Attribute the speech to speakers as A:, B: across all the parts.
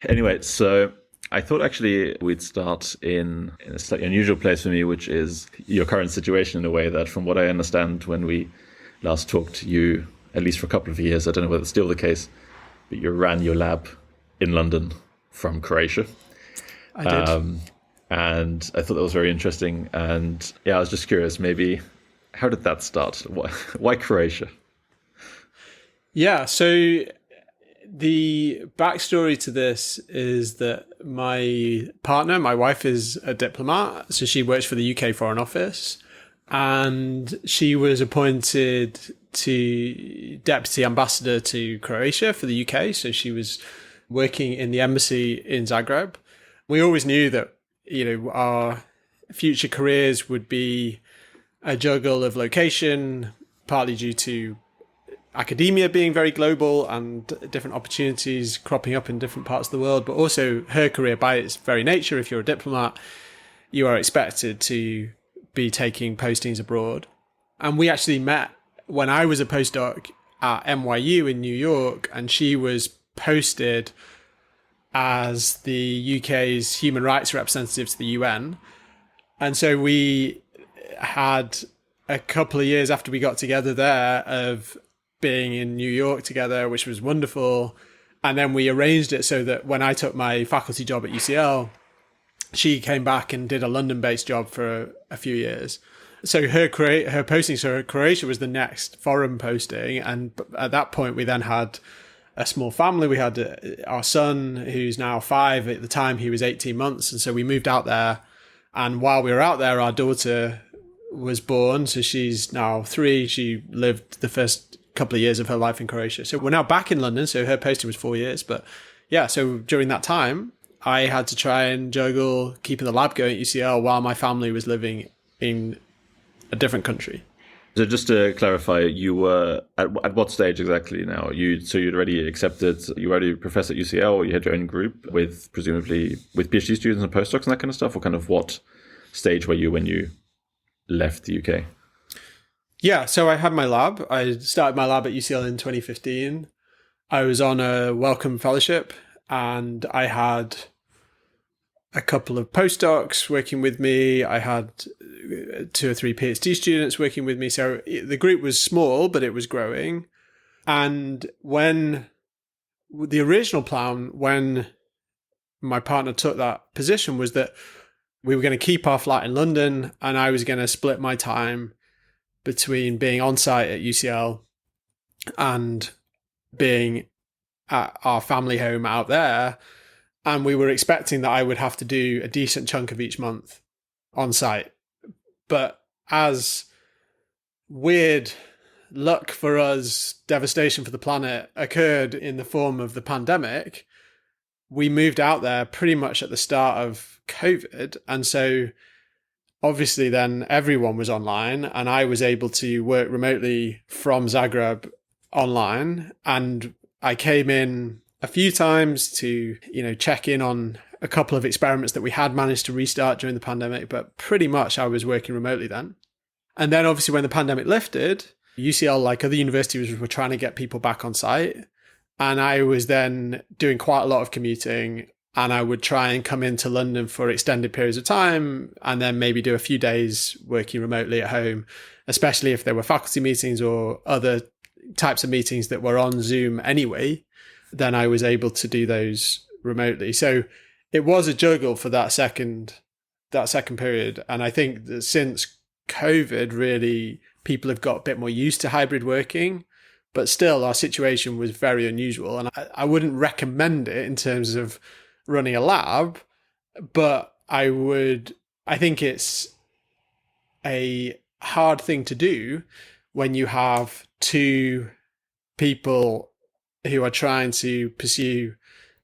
A: Anyway, so I thought actually we'd start in a slightly unusual place for me, which is your current situation in a way that, from what I understand, when we last talked, you, at least for a couple of years, I don't know whether it's still the case, but you ran your lab in London from Croatia.
B: I did.
A: And I thought that was very interesting. And yeah, I was just curious, maybe, how did that start? Why Croatia?
B: Yeah, so the backstory to this is that my partner, my wife, is a diplomat. So she works for the UK Foreign Office, and she was appointed to deputy ambassador to Croatia for the UK. So she was working in the embassy in Zagreb. We always knew that, our future careers would be a juggle of location, partly due to academia being very global and different opportunities cropping up in different parts of the world, but also her career by its very nature. If you're a diplomat, you are expected to be taking postings abroad. And we actually met when I was a postdoc at NYU in New York, and she was posted as the UK's human rights representative to the UN. And so we had a couple of years after we got together there of being in New York together, which was wonderful. And then we arranged it so that when I took my faculty job at UCL, she came back and did a London-based job for a few years. So her posting, so Croatia was the next foreign posting. And at that point, we then had a small family. We had our son, who's now 5. At the time, he was 18 months. And so we moved out there. And while we were out there, our daughter was born. So she's now 3. She lived the first couple of years of her life in Croatia. So we're now back in London. So her posting was 4 years. But yeah, so during that time, I had to try and juggle keeping the lab going at UCL while my family was living in a different country.
A: So just to clarify, you were at what stage exactly now? You'd already accepted, you were already a professor at UCL, or you had your own group with presumably with PhD students and postdocs and that kind of stuff? Or kind of what stage were you when you left the UK?
B: Yeah, so I had my lab. I started my lab at UCL in 2015. I was on a welcome fellowship, and I had a couple of postdocs working with me. I had 2 or 3 PhD students working with me. So the group was small, but it was growing. And when the original plan, when my partner took that position, was that we were going to keep our flat in London, and I was going to split my time between being on site at UCL and being at our family home out there. And we were expecting that I would have to do a decent chunk of each month on site. But as weird luck for us, devastation for the planet occurred in the form of the pandemic, we moved out there pretty much at the start of COVID. And so obviously then everyone was online, and I was able to work remotely from Zagreb online. And I came in a few times to, check in on a couple of experiments that we had managed to restart during the pandemic, but pretty much I was working remotely then. And then obviously when the pandemic lifted, UCL, like other universities, were trying to get people back on site. And I was then doing quite a lot of commuting, and I would try and come into London for extended periods of time, and then maybe do a few days working remotely at home, especially if there were faculty meetings or other types of meetings that were on Zoom anyway. Then I was able to do those remotely. So it was a juggle for that second period. And I think that since COVID, really, people have got a bit more used to hybrid working, but still our situation was very unusual. And I wouldn't recommend it in terms of running a lab, but I think it's a hard thing to do when you have 2 people who are trying to pursue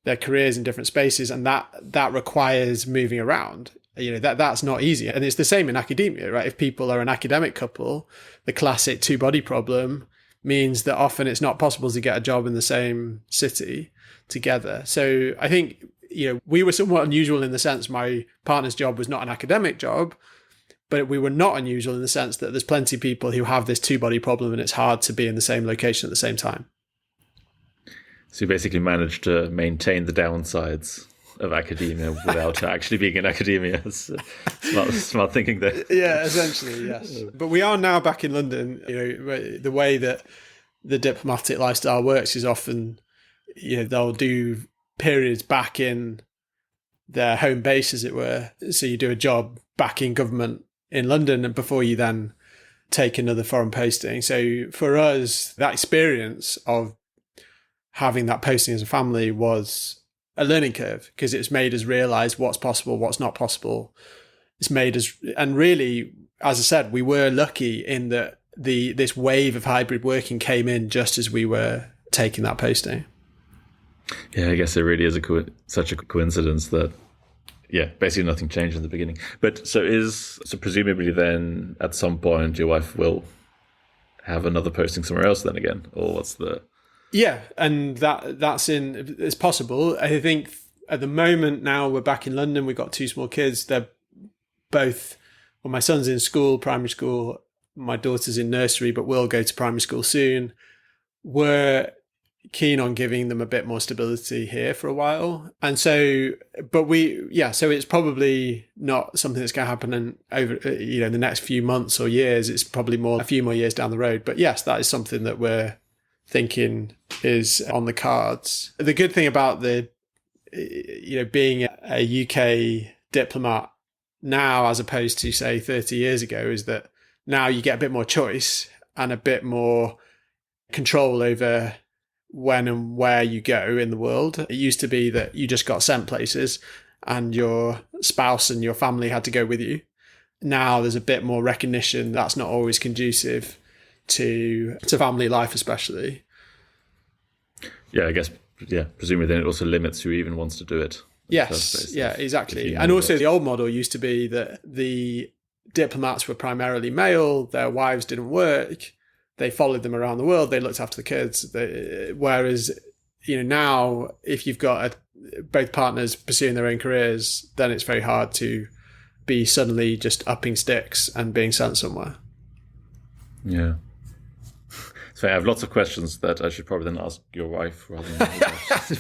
B: their careers in different spaces, and that requires moving around. That's not easy. And it's the same in academia, right? If people are an academic couple, the classic 2-body problem means that often it's not possible to get a job in the same city together. So I think, we were somewhat unusual in the sense my partner's job was not an academic job, but we were not unusual in the sense that there's plenty of people who have this 2-body problem, and it's hard to be in the same location at the same time.
A: So you basically managed to maintain the downsides of academia without actually being in academia. It's smart thinking there.
B: Yeah, essentially, yes. But we are now back in London. The way that the diplomatic lifestyle works is often, they'll do periods back in their home base, as it were. So you do a job back in government in London, and before you then take another foreign posting. So for us, that experience of having that posting as a family was a learning curve, because it's made us realize what's possible, what's not possible. It's made us, and really, as I said, we were lucky in that this wave of hybrid working came in just as we were taking that posting.
A: Yeah, I guess it really is such a coincidence that, basically nothing changed in the beginning. But so presumably then at some point your wife will have another posting somewhere else then again, or what's the...
B: Yeah, and it's possible. I think at the moment now we're back in London. We've got two small kids. They're both, my son's in school, primary school. My daughter's in nursery, but will go to primary school soon. We're keen on giving them a bit more stability here for a while. And so, so it's probably not something that's going to happen over, the next few months or years. It's probably a few more years down the road. But yes, that is something that we're thinking is on the cards. The good thing about being a UK diplomat now, as opposed to say 30 years ago, is that now you get a bit more choice and a bit more control over when and where you go in the world. It used to be that you just got sent places and your spouse and your family had to go with you. Now there's a bit more recognition that's not always conducive to family life, especially.
A: Yeah, I guess, presumably then it also limits who even wants to do it.
B: Yes, yeah, exactly. And also the old model used to be that the diplomats were primarily male, their wives didn't work, they followed them around the world, they looked after the kids. Whereas, now if you've got both partners pursuing their own careers, then it's very hard to be suddenly just upping sticks and being sent somewhere.
A: Yeah. So I have lots of questions that I should probably then ask your wife rather than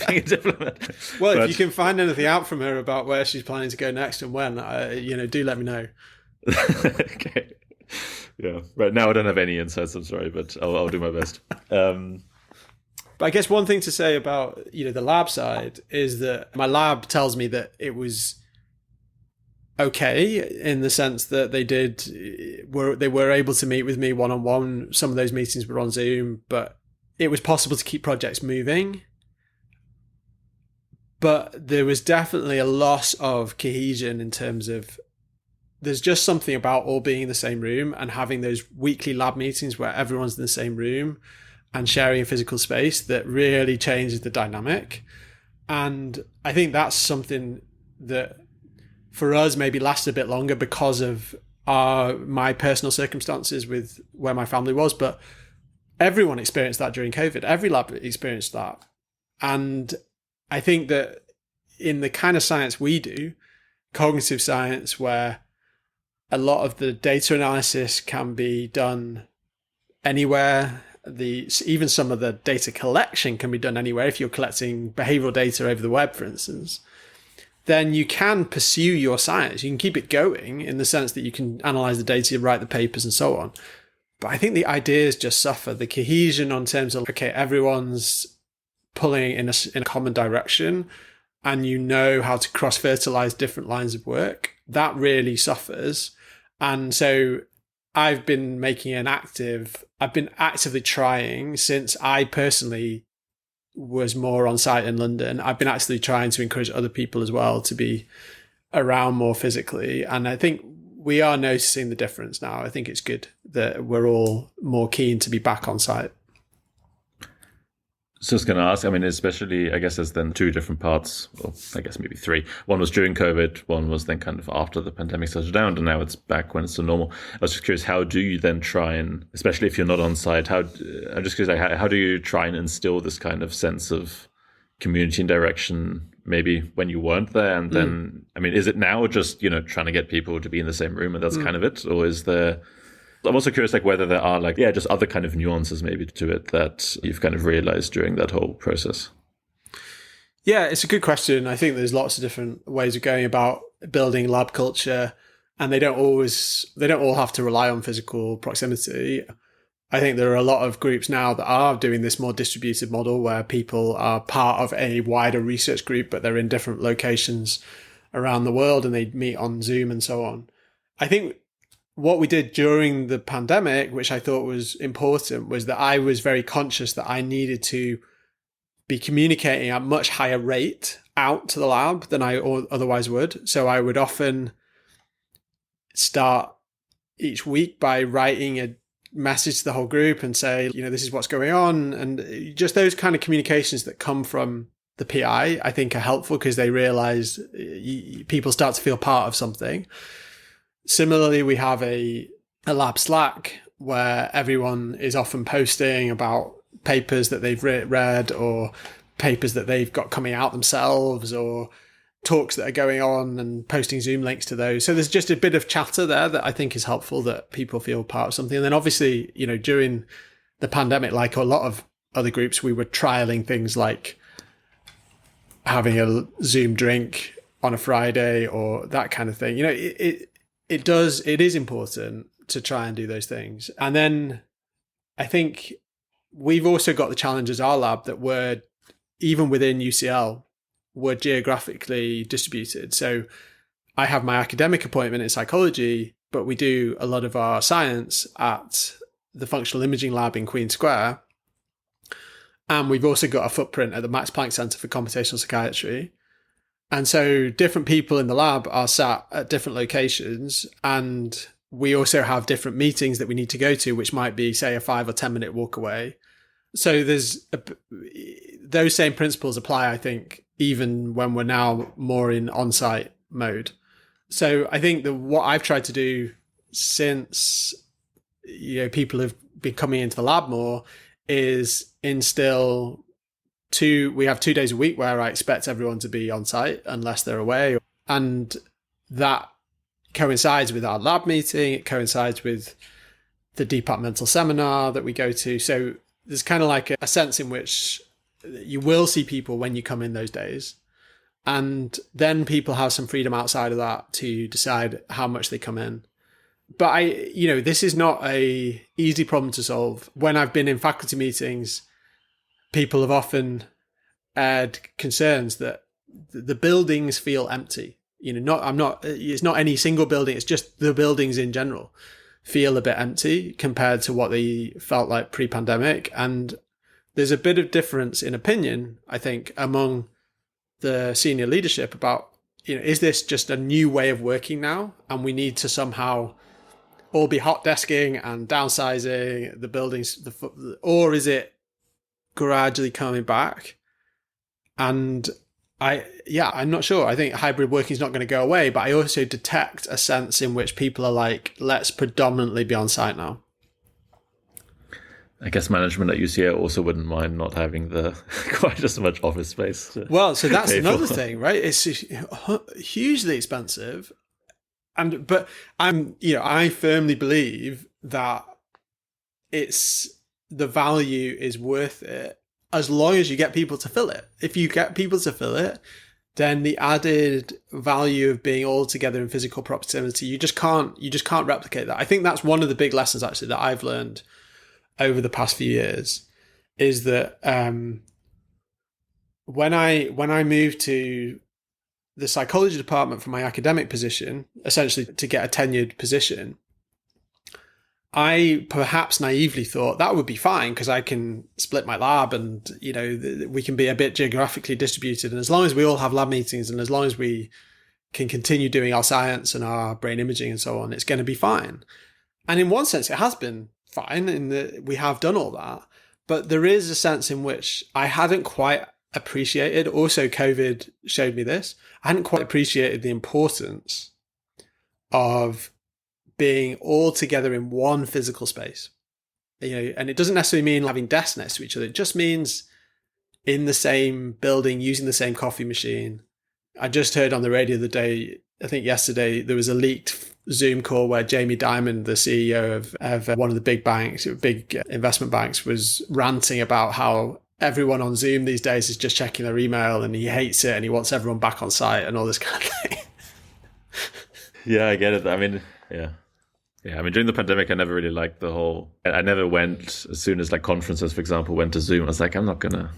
A: being a diplomat.
B: Well, if you can find anything out from her about where she's planning to go next and when, do let me know.
A: Okay. Yeah. Right now I don't have any insights, I'm sorry, but I'll do my best.
B: But I guess one thing to say about, the lab side is that my lab tells me that it was okay in the sense that they were able to meet with me one-on-one. Some of those meetings were on Zoom, but it was possible to keep projects moving. But there was definitely a loss of cohesion in terms of there's just something about all being in the same room and having those weekly lab meetings where everyone's in the same room and sharing a physical space that really changes the dynamic. And I think that's something that for us maybe lasted a bit longer because of my personal circumstances with where my family was. But everyone experienced that during COVID. Every lab experienced that. And I think that in the kind of science we do, cognitive science, where a lot of the data analysis can be done anywhere, even some of the data collection can be done anywhere. If you're collecting behavioral data over the web, for instance, then you can pursue your science. You can keep it going in the sense that you can analyze the data, write the papers and so on. But I think the ideas just suffer. The cohesion on terms of, okay, everyone's pulling in a common direction and how to cross-fertilize different lines of work, that really suffers. And so I've been actively trying since I personally was more on site in London. I've been actually trying to encourage other people as well to be around more physically. And I think we are noticing the difference now. I think it's good that we're all more keen to be back on site.
A: So I was going to ask, especially, I guess there's then two different parts, or I guess maybe three. One was during COVID, one was then kind of after the pandemic settled down, and now it's back when it's to normal. I was just curious, how do you then try and, especially if you're not on site, I'm just curious, how do you try and instill this kind of sense of community and direction, maybe when you weren't there? And then, is it now just, trying to get people to be in the same room and that's kind of it? Or is there... I'm also curious, whether there are just other kind of nuances maybe to it that you've kind of realized during that whole process.
B: Yeah, it's a good question. I think there's lots of different ways of going about building lab culture, and they don't all have to rely on physical proximity. I think there are a lot of groups now that are doing this more distributed model where people are part of a wider research group, but they're in different locations around the world and they meet on Zoom and so on. I think what we did during the pandemic, which I thought was important, was that I was very conscious that I needed to be communicating at much higher rate out to the lab than I otherwise would. So I would often start each week by writing a message to the whole group and say, this is what's going on. And just those kind of communications that come from the PI, I think are helpful because they realize people start to feel part of something. Similarly, we have a lab Slack where everyone is often posting about papers that they've read or papers that they've got coming out themselves or talks that are going on and posting Zoom links to those. So there's just a bit of chatter there that I think is helpful, that people feel part of something. And then obviously, during the pandemic, like a lot of other groups, we were trialing things like having a Zoom drink on a Friday or that kind of thing. It is important to try and do those things. And then I think we've also got the challenge as our lab that we're, even within UCL, we're geographically distributed. So I have my academic appointment in psychology, but we do a lot of our science at the functional imaging lab in Queen Square. And we've also got a footprint at the Max Planck Center for Computational Psychiatry. And so different people in the lab are sat at different locations, and we also have different meetings that we need to go to, which might be, say, a 5 or 10 minute walk away. So those same principles apply, I think, even when we're now more in on-site mode. So I think that what I've tried to do since people have been coming into the lab more is instill we have 2 days a week where I expect everyone to be on site unless they're away. And that coincides with our lab meeting. It coincides with the departmental seminar that we go to. So there's kind of like a sense in which you will see people when you come in those days. And then people have some freedom outside of that to decide how much they come in. But this is not a easy problem to solve. When I've been in faculty meetings, people have often aired concerns that the buildings feel empty. It's not any single building. It's just the buildings in general feel a bit empty compared to what they felt like pre-pandemic. And there's a bit of difference in opinion, I think, among the senior leadership about, is this just a new way of working now? And we need to somehow all be hot desking and downsizing the buildings, or is it gradually coming back? And I'm not sure. I think hybrid working is not going to go away, but I also detect a sense in which people are like, let's predominantly be on site now.
A: I guess management at UCL also wouldn't mind not having the quite as much office space.
B: Well, so that's another thing, right? It's hugely expensive. But I firmly believe that the value is worth it as long as you get people to fill it. If you get people to fill it, then the added value of being all together in physical proximity, you just can't replicate that. I think that's one of the big lessons actually that I've learned over the past few years, is that when I moved to the psychology department for my academic position, essentially to get a tenured position, I perhaps naively thought that would be fine because I can split my lab and, we can be a bit geographically distributed. And as long as we all have lab meetings and as long as we can continue doing our science and our brain imaging and so on, it's going to be fine. And in one sense, it has been fine in that we have done all that. But there is a sense in which I hadn't quite appreciated. Also, COVID showed me this. I hadn't quite appreciated the importance of being all together in one physical space. And it doesn't necessarily mean having desks next to each other. It just means in the same building, using the same coffee machine. I just heard on the radio the day, I think yesterday, there was a leaked Zoom call where Jamie Dimon, the CEO of one of the big banks, big investment banks, was ranting about how everyone on Zoom these days is just checking their email and he hates it and he wants everyone back on site and all this kind of thing.
A: Yeah, I get it. I mean, yeah. Yeah, I mean, during the pandemic, I never really liked the whole... I never went, as soon as like conferences, for example, went to Zoom. I was like, I'm not going to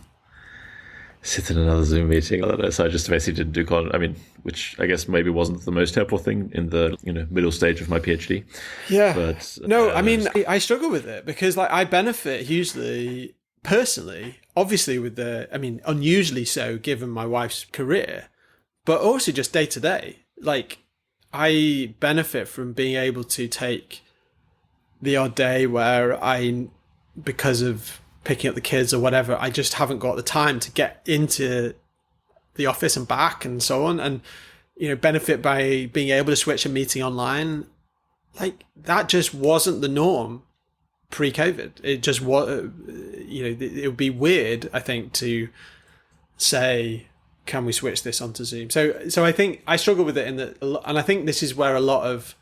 A: sit in another Zoom meeting. So I just basically didn't do which I guess maybe wasn't the most helpful thing in the middle stage of my PhD.
B: Yeah.
A: But
B: no, I mean, I struggle with it because like I benefit hugely personally, obviously unusually so given my wife's career, but also just day to day. Like I benefit from being able to take the odd day where because of picking up the kids or whatever, I just haven't got the time to get into the office and back and so on, and benefit by being able to switch a meeting online. Like that just wasn't the norm pre-COVID. It just was, it would be weird, I think, to say, can we switch this onto Zoom? So I think I struggle with it and I think this is where a lot of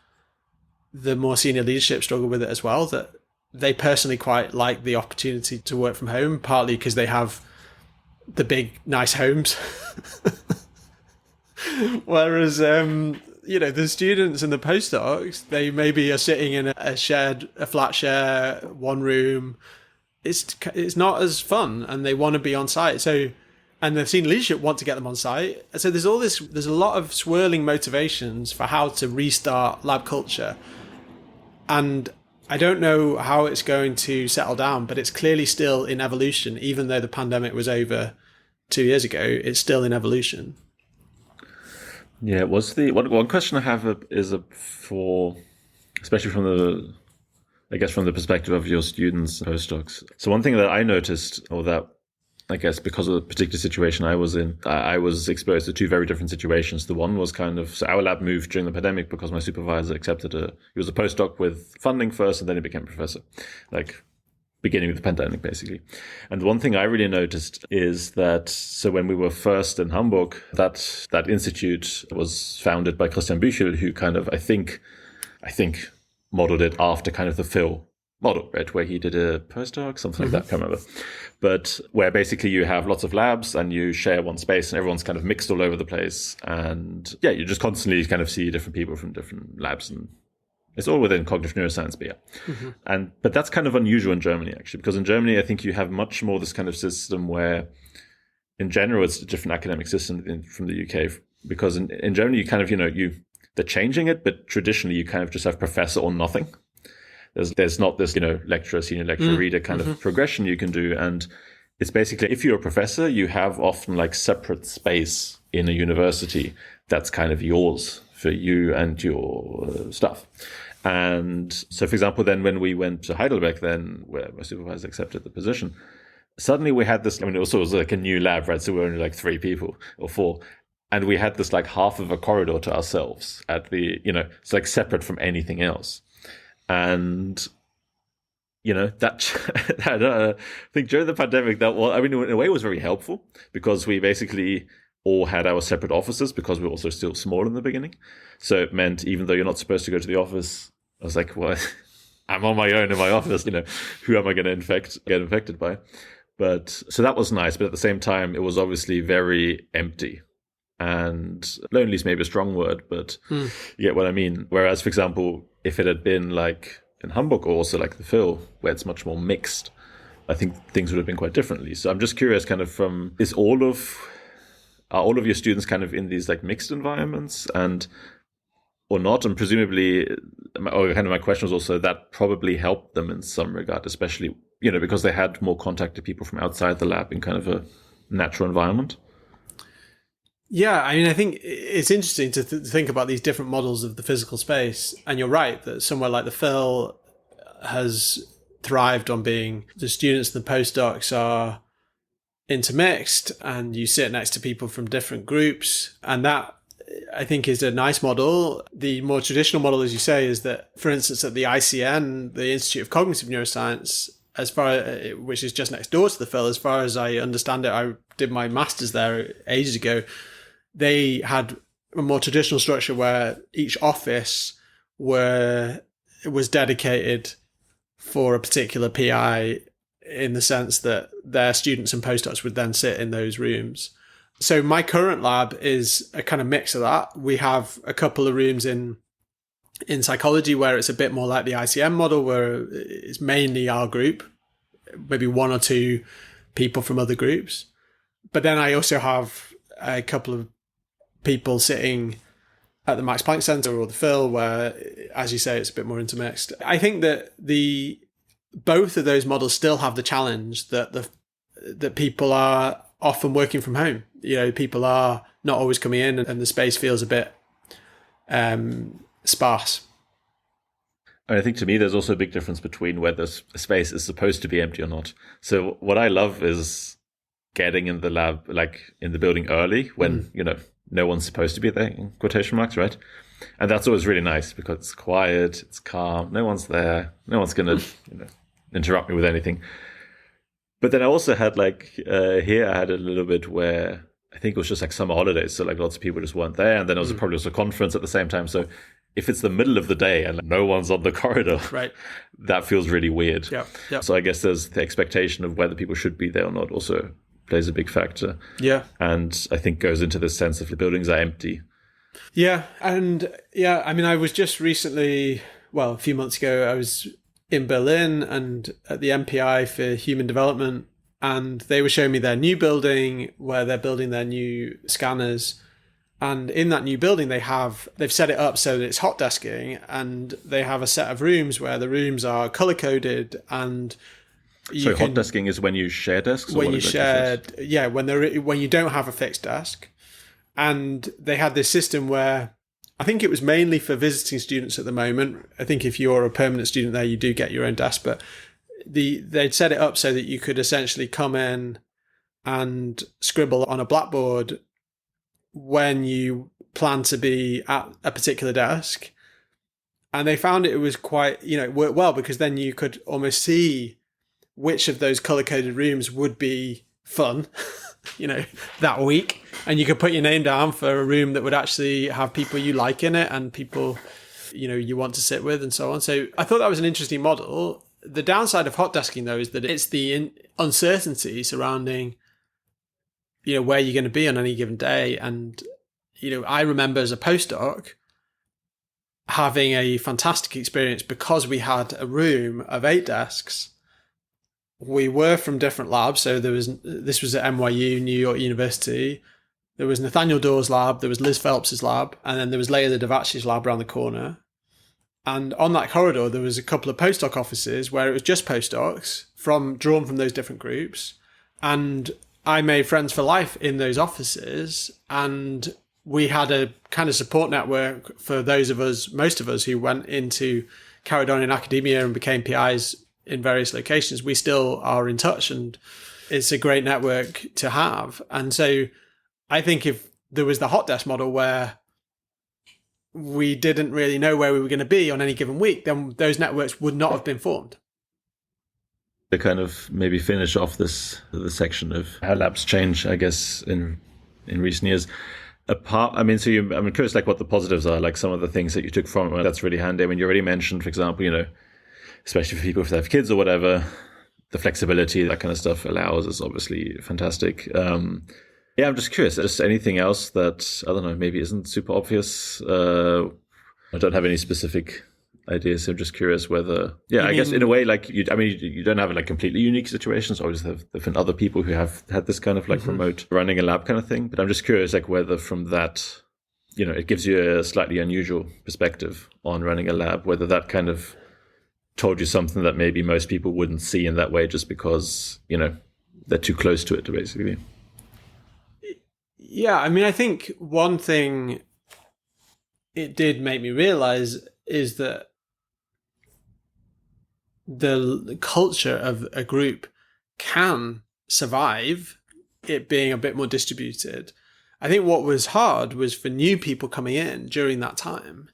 B: the more senior leadership struggle with it as well, that they personally quite like the opportunity to work from home, partly because they have the big, nice homes. Whereas, the students and the postdocs, they maybe are sitting in a flat share, one room. It's not as fun and they want to be on site. So, and the senior leadership want to get them on site. So there's a lot of swirling motivations for how to restart lab culture. And I don't know how it's going to settle down, but it's clearly still in evolution. Even though the pandemic was over 2 years ago, it's still in evolution.
A: Yeah, one question I have is especially from the perspective of your students, postdocs. So one thing that I noticed, or that I guess because of the particular situation I was in, I was exposed to two very different situations. The one was so our lab moved during the pandemic because my supervisor he was a postdoc with funding first and then he became a professor, like beginning of the pandemic basically. And the one thing I really noticed is that, so when we were first in Hamburg, that institute was founded by Christian Büchel, who kind of, I think modeled it after kind of the Phil model, right, where he did a postdoc, something like that, I can't remember. But where basically you have lots of labs and you share one space and everyone's kind of mixed all over the place. And yeah, you just constantly kind of see different people from different labs, and it's all within cognitive neuroscience, but yeah. But that's kind of unusual in Germany, actually, because in Germany, I think you have much more this kind of system where in general, it's a different academic system from the UK, because in Germany, you kind of, they're changing it, but traditionally you kind of just have professor or nothing. There's not this, lecturer, senior lecturer, reader kind of progression you can do. And it's basically, if you're a professor, you have often like separate space in a university that's kind of yours for you and your stuff. And so, for example, then when we went to Heidelberg, then where my supervisor accepted the position, suddenly we had this, it also was like a new lab, right? So we were only like 3 people or 4. And we had this like half of a corridor to ourselves at the, it's like separate from anything else. And, I think during the pandemic, in a way it was very helpful, because we basically all had our separate offices, because we were also still small in the beginning. So it meant, even though you're not supposed to go to the office, I was like, well, I'm on my own in my office, who am I going to get infected by? But so that was nice. But at the same time, it was obviously very empty. And lonely is maybe a strong word, but you get what I mean. Whereas, for example, if it had been like in Hamburg, or also like the Phil, where it's much more mixed, I think things would have been quite differently. So I'm just curious, kind of are all of your students kind of in these like mixed environments or not? And presumably, or kind of my question was also that probably helped them in some regard, especially, because they had more contact to people from outside the lab in kind of a natural environment.
B: Yeah, I think it's interesting to think about these different models of the physical space. And you're right that somewhere like the Phil has thrived on being the students and the postdocs are intermixed, and you sit next to people from different groups. And that, I think, is a nice model. The more traditional model, as you say, is that, for instance, at the ICN, the Institute of Cognitive Neuroscience, which is just next door to the Phil, as far as I understand it, I did my master's there ages ago. They had a more traditional structure where each office was dedicated for a particular PI in the sense that their students and postdocs would then sit in those rooms. So my current lab is a kind of mix of that. We have a couple of rooms in psychology where it's a bit more like the ICM model, where it's mainly our group, maybe one or two people from other groups. But then I also have a couple of people sitting at the Max Planck Center or the Phil, where, as you say, it's a bit more intermixed. I think that both of those models still have the challenge that that people are often working from home. People are not always coming in, and the space feels a bit sparse.
A: And I think to me, there's also a big difference between whether a space is supposed to be empty or not. So what I love is getting in the lab, like in the building early when, no one's supposed to be there, in quotation marks, right? And that's always really nice because it's quiet, it's calm, no one's there, no one's going to interrupt me with anything. But then I also had here I had a little bit where I think it was just like summer holidays. So like lots of people just weren't there. And then there was probably also a conference at the same time. So if it's the middle of the day and no one's on the corridor,
B: right,
A: that feels really weird.
B: Yeah.
A: So I guess there's the expectation of whether people should be there or not also plays a big factor.
B: Yeah.
A: And I think goes into this sense of the buildings are empty.
B: Yeah. And I was just recently, a few months ago, I was in Berlin and at the MPI for Human Development, and they were showing me their new building where they're building their new scanners. And in that new building, they've set it up so that it's hot desking, and they have a set of rooms where the rooms are color coded. And
A: hot desking is when you share desks.
B: When you when you don't have a fixed desk, and they had this system where I think it was mainly for visiting students at the moment. I think if you're a permanent student there, you do get your own desk, but they'd set it up so that you could essentially come in and scribble on a blackboard when you plan to be at a particular desk. And they found it was quite, it worked well because then you could almost see which of those color-coded rooms would be fun, that week. And you could put your name down for a room that would actually have people you like in it and people, you want to sit with and so on. So I thought that was an interesting model. The downside of hot desking, though, is that it's the uncertainty surrounding where you're going to be on any given day. And, I remember as a postdoc having a fantastic experience because we had a room of 8 desks. We were from different labs. So this was at NYU, New York University. There was Nathaniel Dawes' lab, there was Liz Phelps's lab, and then there was Leila Davachi's lab around the corner. And on that corridor, there was a couple of postdoc offices where it was just postdocs drawn from those different groups. And I made friends for life in those offices, and we had a kind of support network for most of us who carried on in academia and became PIs in various locations. We still are in touch, and it's a great network to have. And so I think if there was the hot desk model where we didn't really know where we were going to be on any given week, then those networks would not have been formed.
A: To kind of maybe finish off the section of how labs change, I guess, in recent years. I'm curious, what the positives are, like some of the things that you took from it. That's really handy. I mean, you already mentioned, for example, especially for people if they have kids or whatever, the flexibility, that kind of stuff allows is obviously fantastic. I'm just curious, just anything else that, I don't know, maybe isn't super obvious. I don't have any specific ideas. So I'm just curious whether, I guess in a way, you don't have completely unique situations. Obviously, there have been other people who have had this kind of remote running a lab kind of thing. But I'm just curious, whether from that, it gives you a slightly unusual perspective on running a lab, whether that kind of told you something that maybe most people wouldn't see in that way just because, they're too close to it, basically.
B: Yeah, I think one thing it did make me realize is that the culture of a group can survive it being a bit more distributed. I think what was hard was for new people coming in during that time.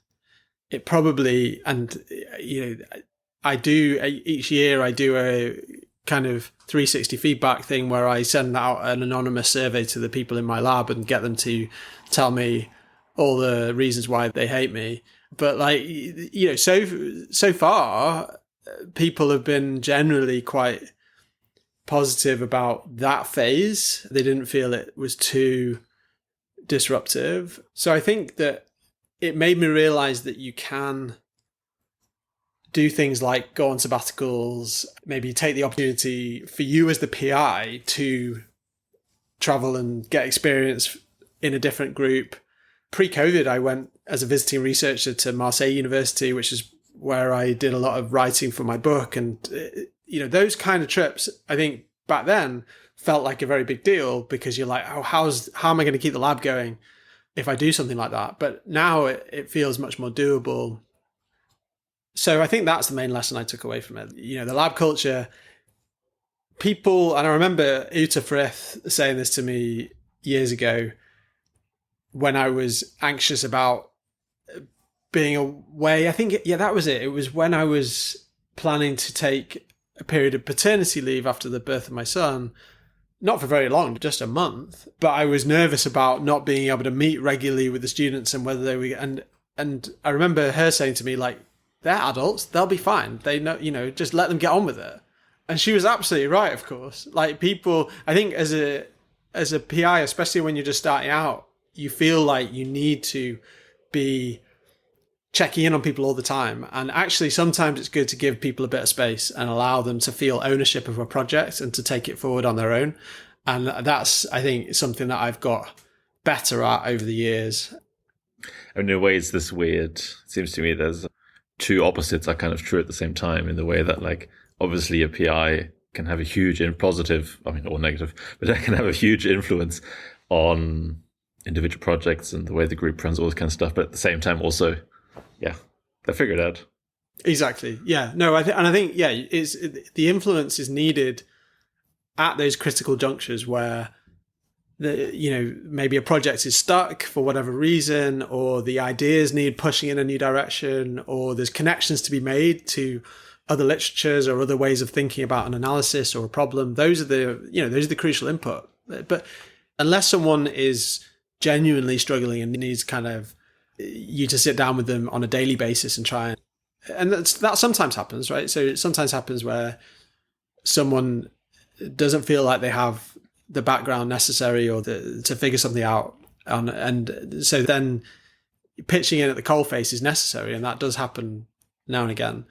B: It probably, and each year I do a kind of 360 feedback thing where I send out an anonymous survey to the people in my lab and get them to tell me all the reasons why they hate me. But so far, people have been generally quite positive about that phase. They didn't feel it was too disruptive. So I think that it made me realize that you can do things like go on sabbaticals, maybe take the opportunity for you as the PI to travel and get experience in a different group. Pre-COVID, I went as a visiting researcher to Marseille University, which is where I did a lot of writing for my book. And, those kind of trips, I think back then felt like a very big deal, because you're like, oh, how am I going to keep the lab going if I do something like that? But now it feels much more doable. So I think that's the main lesson I took away from it. The lab culture, people, and I remember Uta Frith saying this to me years ago when I was anxious about being away. I think, that was it. It was when I was planning to take a period of paternity leave after the birth of my son, not for very long, just a month. But I was nervous about not being able to meet regularly with the students and whether they were, and I remember her saying to me, like, they're adults, they'll be fine. They know, just let them get on with it. And she was absolutely right, of course. Like, people, I think as a PI, especially when you're just starting out, you feel like you need to be checking in on people all the time. And actually, sometimes it's good to give people a bit of space and allow them to feel ownership of a project and to take it forward on their own. And that's, I think, something that I've got better at over the years.
A: In a way, it's this weird, it seems to me there's two opposites are kind of true at the same time, in the way that, like, obviously a PI can have a huge positive, or negative, but that can have a huge influence on individual projects and the way the group runs, all this kind of stuff. But at the same time, also, they figure it out.
B: Exactly. Yeah. No, I think the influence is needed at those critical junctures where maybe a project is stuck for whatever reason, or the ideas need pushing in a new direction, or there's connections to be made to other literatures or other ways of thinking about an analysis or a problem. Those are the crucial input. But unless someone is genuinely struggling and needs kind of you to sit down with them on a daily basis and try and that sometimes happens, right? So it sometimes happens where someone doesn't feel like they have the background necessary or to figure something out. And so then pitching in at the coalface is necessary, and that does happen now and again.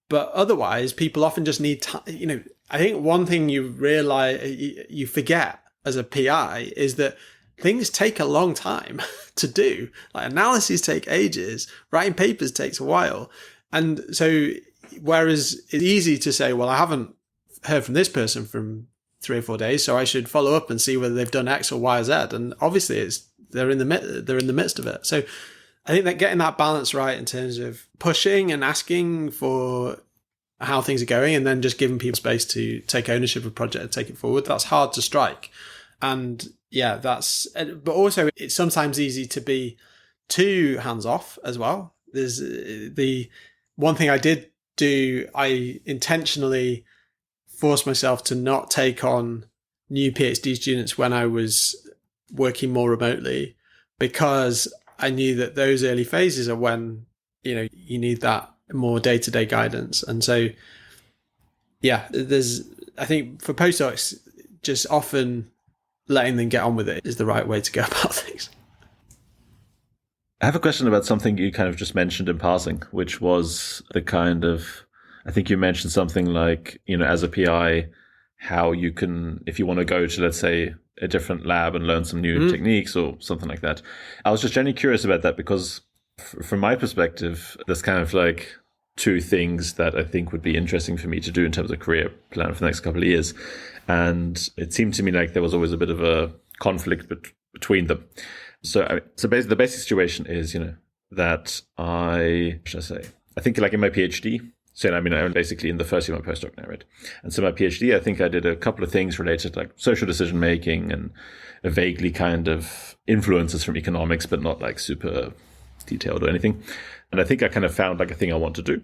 B: But otherwise, people often just need time. I think one thing you realize, you forget as a PI, is that things take a long time to do. Like, analyses take ages, writing papers takes a while. And so, whereas it's easy to say, well, I haven't heard from this person from 3 or 4 days, so I should follow up and see whether they've done X or Y or Z. And obviously, they're in the midst of it. So I think that getting that balance right in terms of pushing and asking for how things are going, and then just giving people space to take ownership of a project and take it forward, that's hard to strike. And but also it's sometimes easy to be too hands off as well. There's the one thing I did do, I intentionally forced myself to not take on new PhD students when I was working more remotely, because I knew that those early phases are when, you need that more day-to-day guidance. And so, I think for postdocs, just often letting them get on with it is the right way to go about things.
A: I have a question about something you kind of just mentioned in passing, which was the kind of, I think you mentioned something like, as a PI, how you can, if you want to go to, let's say, a different lab and learn some new techniques or something like that. I was just genuinely curious about that, because from my perspective, there's kind of like two things that I think would be interesting for me to do in terms of career plan for the next couple of years. And it seemed to me like there was always a bit of a conflict between them. So basically the basic situation is, that I think like in my PhD, so I'm basically in the first year of my postdoc now, right? And so my PhD, I think I did a couple of things related to like social decision making and a vaguely kind of influences from economics, but not like super detailed or anything. And I think I kind of found like a thing I want to do.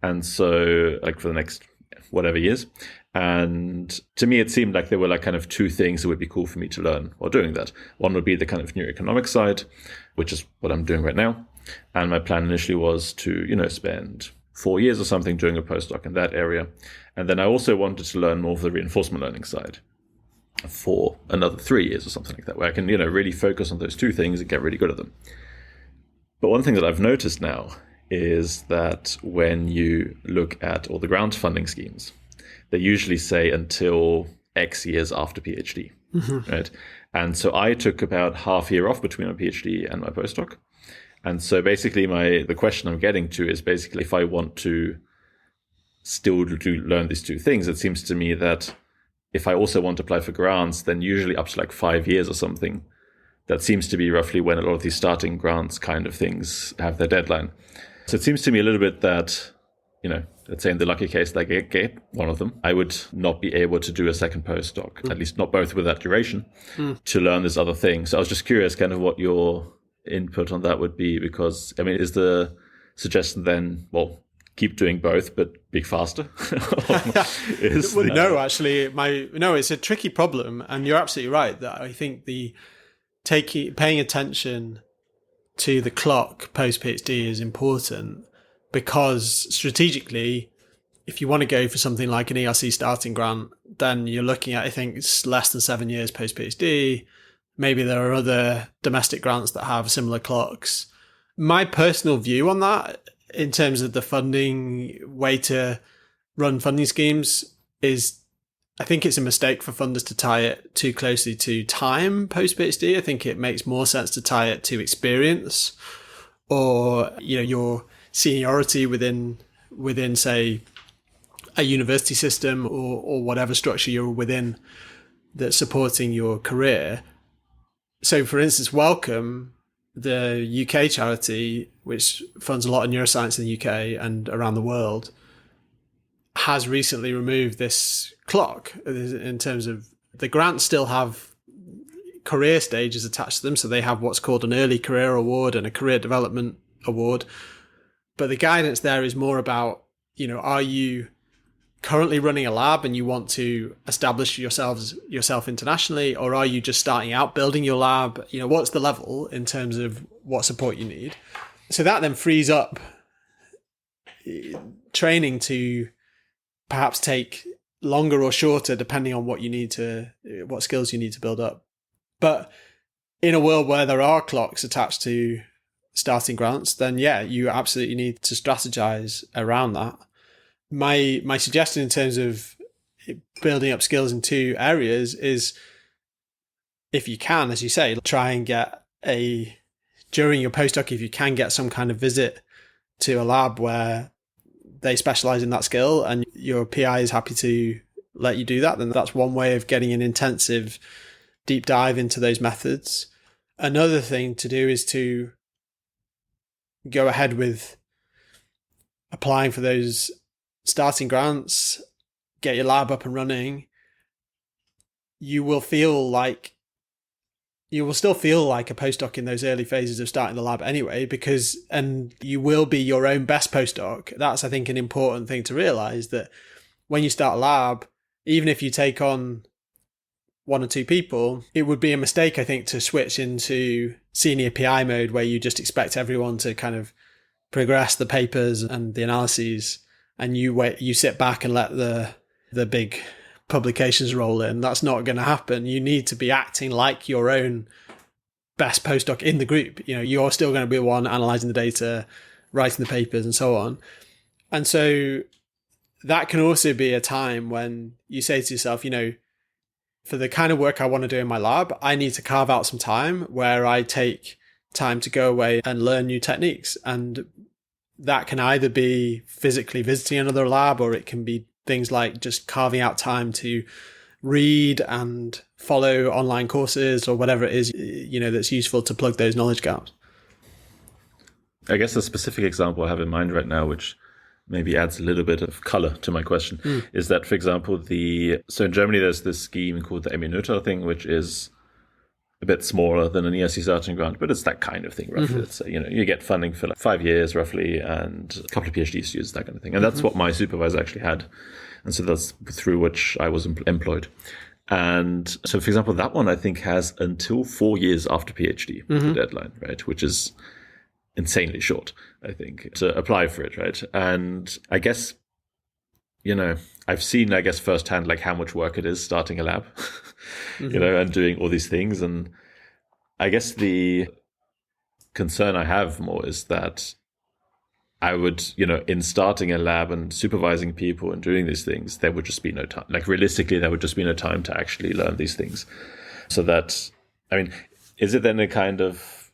A: And so like for the next whatever years. And to me, it seemed like there were like kind of two things that would be cool for me to learn while doing that. One would be the kind of neuroeconomic side, which is what I'm doing right now. And my plan initially was to, spend 4 years or something doing a postdoc in that area. And then I also wanted to learn more of the reinforcement learning side for another 3 years or something like that, where I can, really focus on those two things and get really good at them. But one thing that I've noticed now is that when you look at all the grant funding schemes, they usually say until X years after PhD, right? And so I took about half a year off between my PhD and my postdoc. And so basically the question I'm getting to is basically if I want to still learn these two things, it seems to me that if I also want to apply for grants, then usually up to like 5 years or something, that seems to be roughly when a lot of these starting grants kind of things have their deadline. So it seems to me a little bit that, let's say in the lucky case that I get one of them, I would not be able to do a second postdoc, at least not both with that duration, to learn this other thing. So I was just curious kind of what your input on that would be, because, is the suggestion then, well, keep doing both, but be faster?
B: No, actually, it's a tricky problem. And you're absolutely right that I think paying attention to the clock post-PhD is important, because strategically, if you want to go for something like an ERC starting grant, then you're looking at, I think it's less than 7 years post-PhD. Maybe there are other domestic grants that have similar clocks. My personal view on that, in terms of the funding way to run funding schemes, is I think it's a mistake for funders to tie it too closely to time post-PhD. I think it makes more sense to tie it to experience or, your seniority within say, a university system or whatever structure you're within that's supporting your career. So, for instance, Wellcome, the UK charity, which funds a lot of neuroscience in the UK and around the world, has recently removed this clock in terms of the grants still have career stages attached to them. So they have what's called an early career award and a career development award. But the guidance there is more about, are you currently running a lab and you want to establish yourself internationally, or are you just starting out building your lab? What's the level in terms of what support you need? So that then frees up training to perhaps take longer or shorter, depending on what skills you need to build up. But in a world where there are clocks attached to starting grants, then you absolutely need to strategize around that. My suggestion in terms of building up skills in two areas is, if you can, as you say, try and get during your postdoc, if you can get some kind of visit to a lab where they specialize in that skill and your PI is happy to let you do that, then that's one way of getting an intensive deep dive into those methods. Another thing to do is to go ahead with applying for those starting grants, get your lab up and running. You will still feel like a postdoc in those early phases of starting the lab anyway, and you will be your own best postdoc. That's, I think, an important thing to realize, that when you start a lab, even if you take on one or two people, it would be a mistake, I think, to switch into senior PI mode where you just expect everyone to kind of progress the papers and the analyses, and you sit back and let the big publications roll in. That's not going to happen. You need to be acting like your own best postdoc in the group. You're still going to be the one analyzing the data, writing the papers, and so on. And so that can also be a time when you say to yourself, for the kind of work I want to do in my lab, I need to carve out some time where I take time to go away and learn new techniques. And that can either be physically visiting another lab, or it can be things like just carving out time to read and follow online courses or whatever it is, that's useful to plug those knowledge gaps.
A: I guess a specific example I have in mind right now, which maybe adds a little bit of color to my question, is that, for example, so in Germany, there's this scheme called the Eminöter thing, which is a bit smaller than an ERC starting grant, but it's that kind of thing, roughly. It's, you get funding for like 5 years, roughly, and a couple of PhD students, that kind of thing. And that's what my supervisor actually had. And so that's through which I was employed. And so, for example, that one, I think, has until 4 years after PhD, the deadline, right? Which is insanely short, I think, to apply for it, right? And I guess, I've seen, I guess, firsthand, like how much work it is starting a lab, and doing all these things. And I guess the concern I have more is that I would, in starting a lab and supervising people and doing these things, there would just be no time. Like realistically, there would just be no time to actually learn these things. So that, is it then a kind of,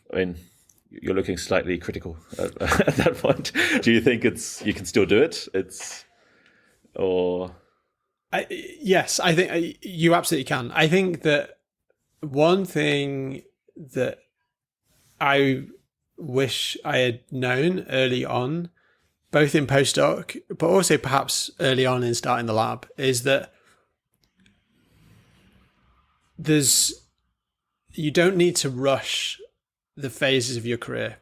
A: you're looking slightly critical at that point. Do you think you can still do it?
B: Yes, I think you absolutely can. I think that one thing that I wish I had known early on, both in postdoc, but also perhaps early on in starting the lab, is that you don't need to rush the phases of your career.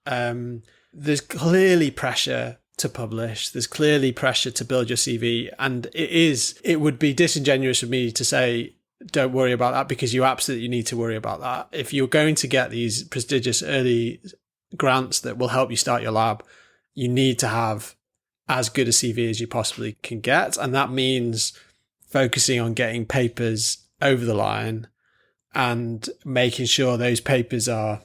B: There's clearly pressure to publish. There's clearly pressure to build your CV. And it would be disingenuous of me to say, don't worry about that, because you absolutely need to worry about that. If you're going to get these prestigious early grants that will help you start your lab, you need to have as good a CV as you possibly can get. And that means focusing on getting papers over the line and making sure those papers are,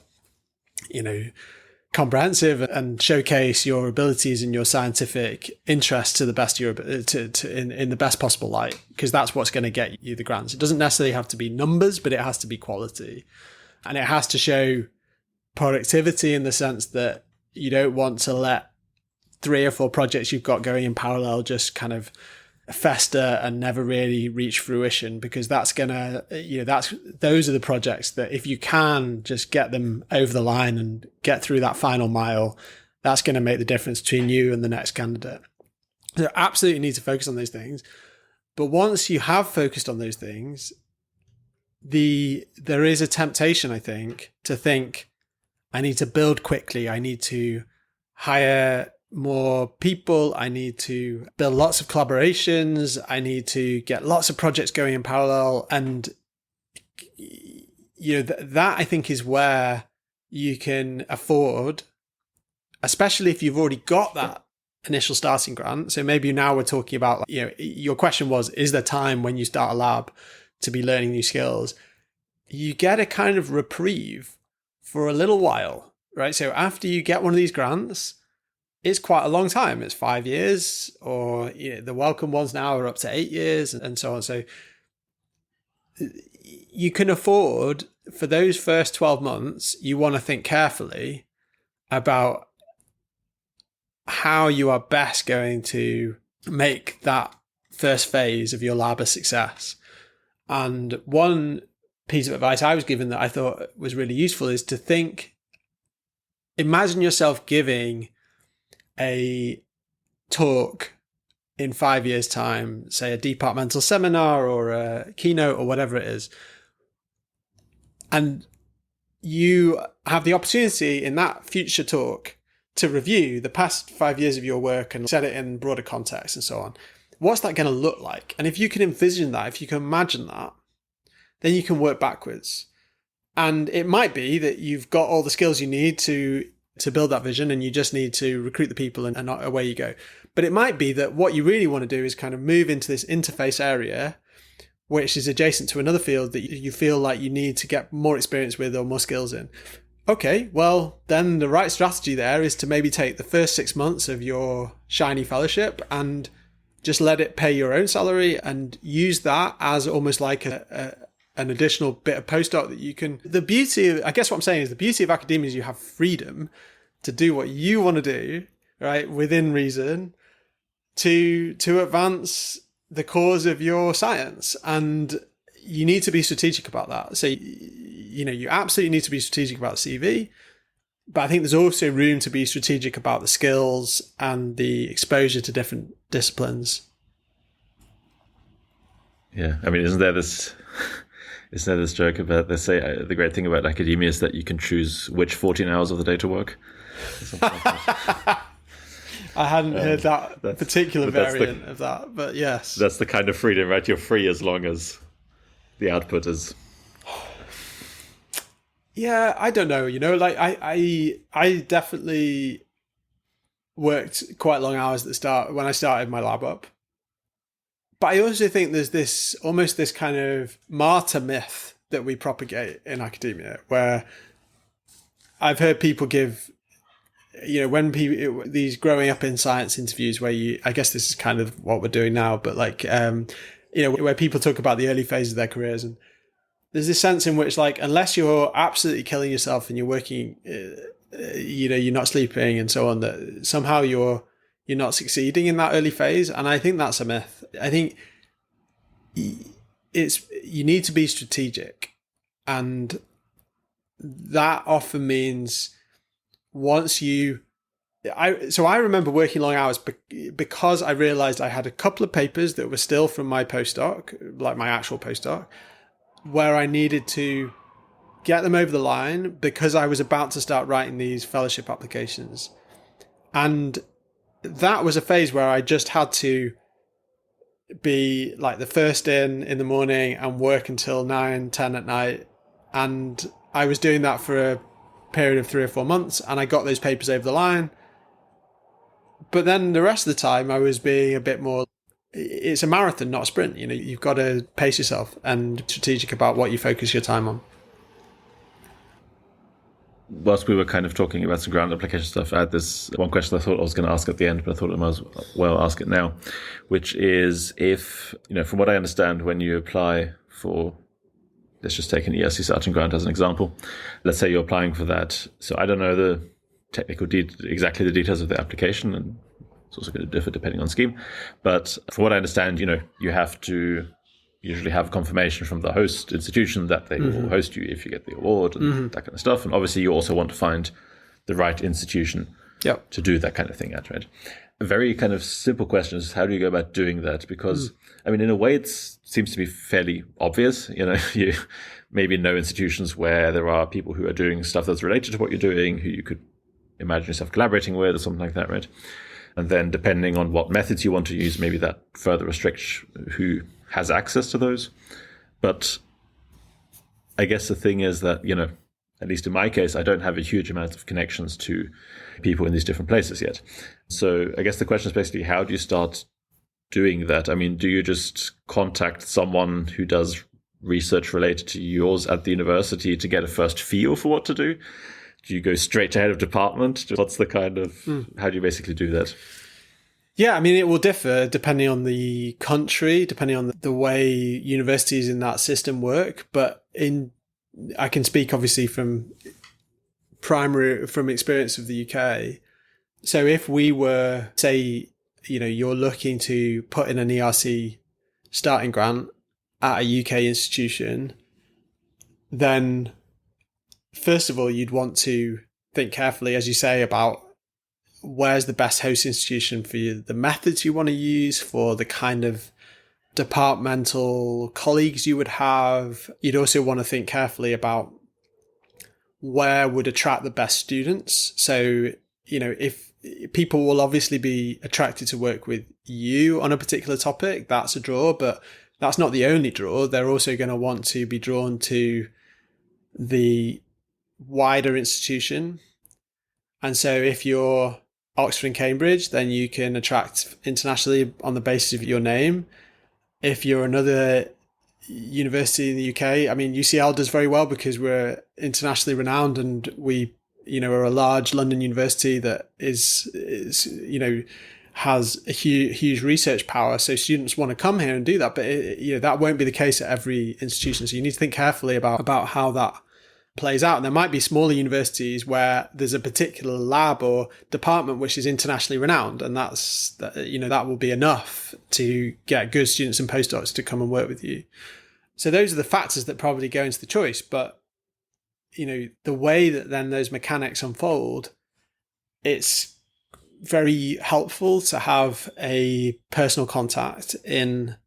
B: comprehensive and showcase your abilities and your scientific interest to the best in the best possible light, because that's what's going to get you the grants. It doesn't necessarily have to be numbers, but it has to be quality, and it has to show productivity in the sense that you don't want to let 3 or 4 projects you've got going in parallel just kind of fester and never really reach fruition, because that's gonna, those are the projects that if you can just get them over the line and get through that final mile, that's going to make the difference between you and the next candidate. So absolutely need to focus on those things. But once you have focused on those things, there is a temptation, I think, to think, I need to build quickly. I need to hire more people. I need to build lots of collaborations. I need to get lots of projects going in parallel. And, that I think is where you can afford, especially if you've already got that initial starting grant. So maybe now we're talking about, your question was, is there time when you start a lab to be learning new skills? You get a kind of reprieve for a little while, right? So after you get one of these grants, it's quite a long time. It's 5 years, or the welcome ones now are up to 8 years, and so on. So you can afford, for those first 12 months, you want to think carefully about how you are best going to make that first phase of your lab a success. And one piece of advice I was given that I thought was really useful is to imagine yourself giving a talk in 5 years' time, say a departmental seminar or a keynote or whatever it is. And you have the opportunity in that future talk to review the past 5 years of your work and set it in broader context and so on. What's that going to look like? And if you can envision that, if you can imagine that, then you can work backwards. And it might be that you've got all the skills you need to build that vision, and you just need to recruit the people and away you go. But it might be that what you really want to do is kind of move into this interface area, which is adjacent to another field that you feel like you need to get more experience with or more skills in. Okay, well, then the right strategy there is to maybe take the first 6 months of your shiny fellowship and just let it pay your own salary, and use that as almost like an additional bit of postdoc that you can. The beauty, I guess what I'm saying is, the beauty of academia is you have freedom to do what you want to do, right, within reason, to advance the cause of your science. And you need to be strategic about that. So, you absolutely need to be strategic about the CV, but I think there's also room to be strategic about the skills and the exposure to different disciplines.
A: Yeah, isn't there this joke about, they say the great thing about academia is that you can choose which 14 hours of the day to work? Like that.
B: I hadn't heard that particular variant of that, but yes.
A: That's the kind of freedom, right? You're free as long as the output is...
B: Yeah, I don't know. Like I definitely worked quite long hours at the start when I started my lab up. But I also think there's this almost this kind of martyr myth that we propagate in academia, where I've heard people give, when people, these growing up in science interviews where I guess this is kind of what we're doing now, but like, where people talk about the early phase of their careers, and there's this sense in which, like, unless you're absolutely killing yourself and you're working, you're not sleeping and so on, that somehow you're not succeeding in that early phase. And I think that's a myth. I think you need to be strategic, and that often means I remember working long hours because I realized I had a couple of papers that were still from my postdoc, like my actual postdoc, where I needed to get them over the line because I was about to start writing these fellowship applications. And that was a phase where I just had to be like the first in the morning and work until 9-10 at night. And I was doing that for a period of 3 or 4 months, and I got those papers over the line. But then the rest of the time I was being a bit more, it's a marathon, not a sprint. You've got to pace yourself and strategic about what you focus your time on.
A: Whilst we were kind of talking about some ground application stuff, I had this one question I thought I was going to ask at the end, but I thought I might as well ask it now, which is if, from what I understand, when you apply for, let's just take an ERC Sargent grant as an example. Let's say you're applying for that. So I don't know the technical exactly the details of the application, and it's also going to differ depending on scheme. But from what I understand, you have to usually have confirmation from the host institution that they will host you if you get the award and that kind of stuff. And obviously you also want to find the right institution to do that kind of thing at, right? A very kind of simple question is, how do you go about doing that? Because, I mean, in a way, it seems to be fairly obvious. You maybe know institutions where there are people who are doing stuff that's related to what you're doing, who you could imagine yourself collaborating with or something like that, right? And then depending on what methods you want to use, maybe that further restricts who has access to those. But I guess the thing is that, at least in my case, I don't have a huge amount of connections to people in these different places yet. So I guess the question is basically, how do you start doing that? I mean, do you just contact someone who does research related to yours at the university to get a first feel for what to do? Do you go straight to head of department? What's the kind of, how do you basically do that?
B: Yeah, I mean, it will differ depending on the country, depending on the way universities in that system work. But I can speak obviously from experience of the UK. So if we were, say, you're looking to put in an ERC starting grant at a UK institution, then first of all, you'd want to think carefully, as you say, about where's the best host institution for you, the methods you want to use, for the kind of departmental colleagues you would have. You'd also want to think carefully about where would attract the best students. So, if people will obviously be attracted to work with you on a particular topic, that's a draw, but that's not the only draw. They're also going to want to be drawn to the wider institution. And so if you're Oxford and Cambridge, then you can attract internationally on the basis of your name. If you're another university in the UK, I mean, UCL does very well because we're internationally renowned, and we, are a large London university that is has a huge research power. So students want to come here and do that, but that won't be the case at every institution. So you need to think carefully about how that plays out. And there might be smaller universities where there's a particular lab or department which is internationally renowned, and that will be enough to get good students and postdocs to come and work with you. So those are the factors that probably go into the choice. But the way that then those mechanics unfold, it's very helpful to have a personal contact in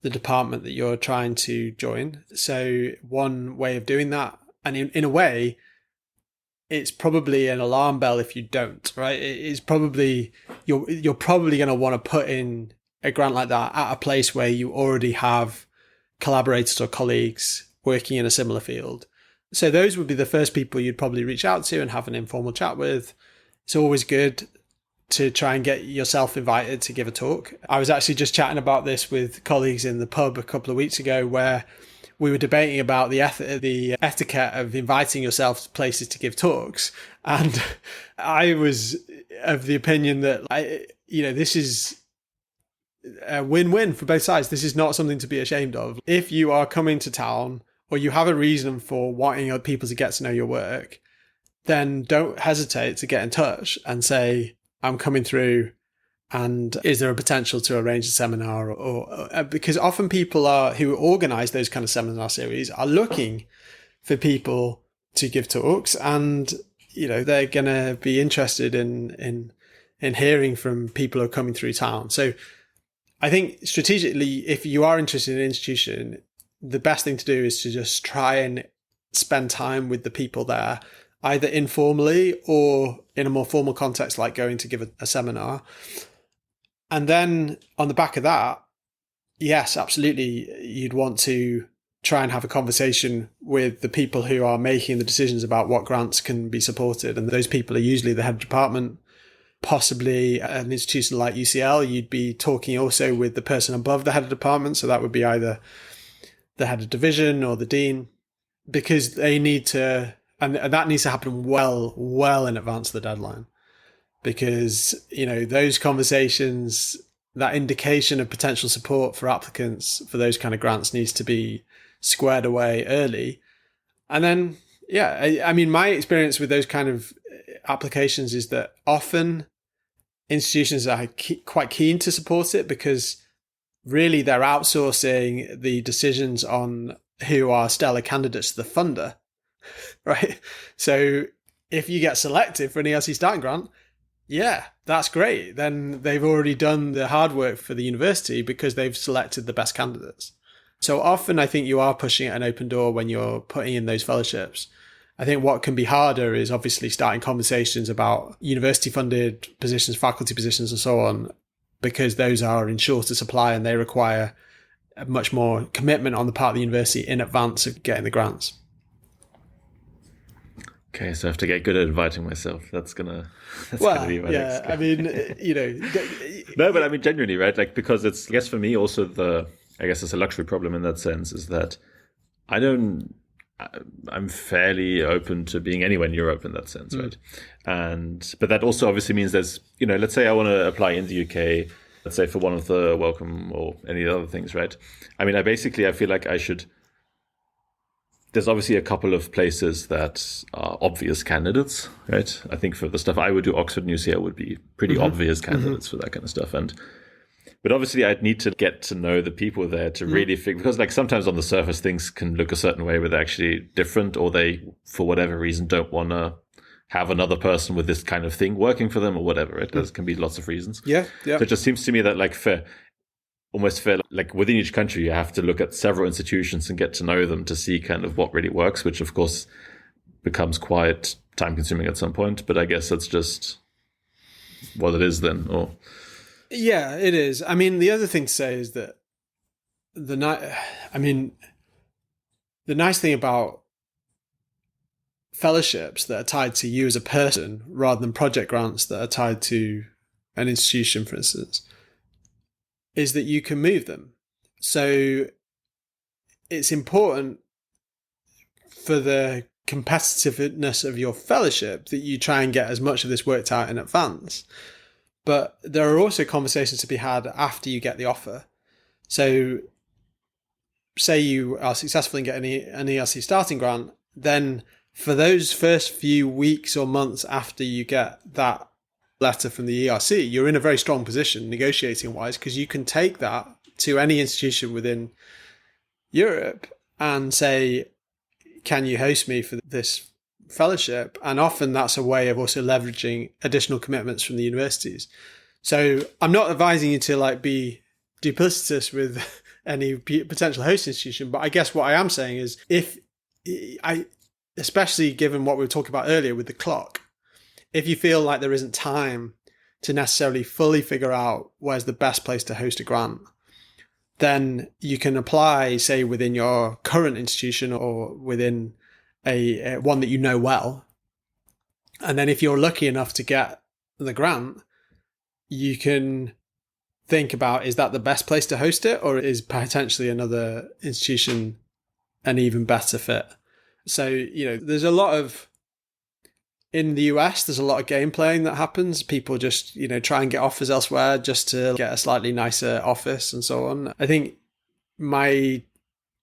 B: the department that you're trying to join. So one way of doing that, and in a way, it's probably an alarm bell if you don't, right? It's probably, you're probably going to want to put in a grant like that at a place where you already have collaborators or colleagues working in a similar field. So those would be the first people you'd probably reach out to and have an informal chat with. It's always good to try and get yourself invited to give a talk. I was actually just chatting about this with colleagues in the pub a couple of weeks ago, where we were debating about the etiquette of inviting yourself to places to give talks. And I was of the opinion that, this is a win-win for both sides. This is not something to be ashamed of. If you are coming to town or you have a reason for wanting other people to get to know your work, then don't hesitate to get in touch and say, I'm coming through, and is there a potential to arrange a seminar? Or because often people who organize those kind of seminar series are looking for people to give talks, and they're going to be interested in hearing from people who are coming through town. So I think strategically, if you are interested in an institution, the best thing to do is to just try and spend time with the people there, either informally or in a more formal context, like going to give a seminar. And then on the back of that, yes, absolutely, you'd want to try and have a conversation with the people who are making the decisions about what grants can be supported. And those people are usually the head of department. Possibly an institution like UCL, you'd be talking also with the person above the head of department. So that would be either the head of division or the dean, because they need to, and that needs to happen well in advance of the deadline. Because, those conversations, that indication of potential support for applicants for those kind of grants needs to be squared away early. And then, my experience with those kind of applications is that often institutions are quite keen to support it, because really they're outsourcing the decisions on who are stellar candidates to the funder, right? So if you get selected for an ERC starting grant, yeah, that's great. Then they've already done the hard work for the university because they've selected the best candidates. So often I think you are pushing at an open door when you're putting in those fellowships. I think what can be harder is obviously starting conversations about university funded positions, faculty positions and so on, because those are in shorter supply and they require much more commitment on the part of the university in advance of getting the grants.
A: Okay, so I have to get good at inviting myself. That's gonna be my next goal.
B: I mean,
A: No, but I mean, genuinely, right? Like, because it's, I guess for me also it's a luxury problem in that sense, is that I'm fairly open to being anywhere in Europe in that sense, right? But that also obviously means there's, let's say I want to apply in the UK, let's say for one of the welcome or any other things, right? I mean, I feel like there's obviously a couple of places that are obvious candidates, right? I think for the stuff I would do, Oxford and UCL would be pretty obvious candidates for that kind of stuff. But obviously I'd need to get to know the people there to really figure, because like sometimes on the surface things can look a certain way, but they're actually different, or they, for whatever reason, don't want to have another person with this kind of thing working for them or whatever, right? There can be lots of reasons.
B: Yeah.
A: So it just seems to me that like almost like within each country, you have to look at several institutions and get to know them to see kind of what really works, which of course becomes quite time consuming at some point. But I guess that's just what it is then. Or
B: yeah, it is. I mean, the other thing to say is that the nice thing about fellowships that are tied to you as a person rather than project grants that are tied to an institution, for instance, is that you can move them. So it's important for the competitiveness of your fellowship that you try and get as much of this worked out in advance. But there are also conversations to be had after you get the offer. So say you are successful in getting an ERC starting grant, then for those first few weeks or months after you get that letter from the ERC, you're in a very strong position negotiating wise, because you can take that to any institution within Europe and say, can you host me for this fellowship? And often that's a way of also leveraging additional commitments from the universities. So I'm not advising you to like be duplicitous with any potential host institution, but I guess what I am saying is especially given what we were talking about earlier with the clock, if you feel like there isn't time to necessarily fully figure out where's the best place to host a grant, then you can apply, say, within your current institution or within a one that you know well. And then if you're lucky enough to get the grant, you can think about, is that the best place to host it, or is potentially another institution an even better fit? So, there's a lot of, in the US, there's a lot of game playing that happens. People just, try and get offers elsewhere just to get a slightly nicer office and so on. I think my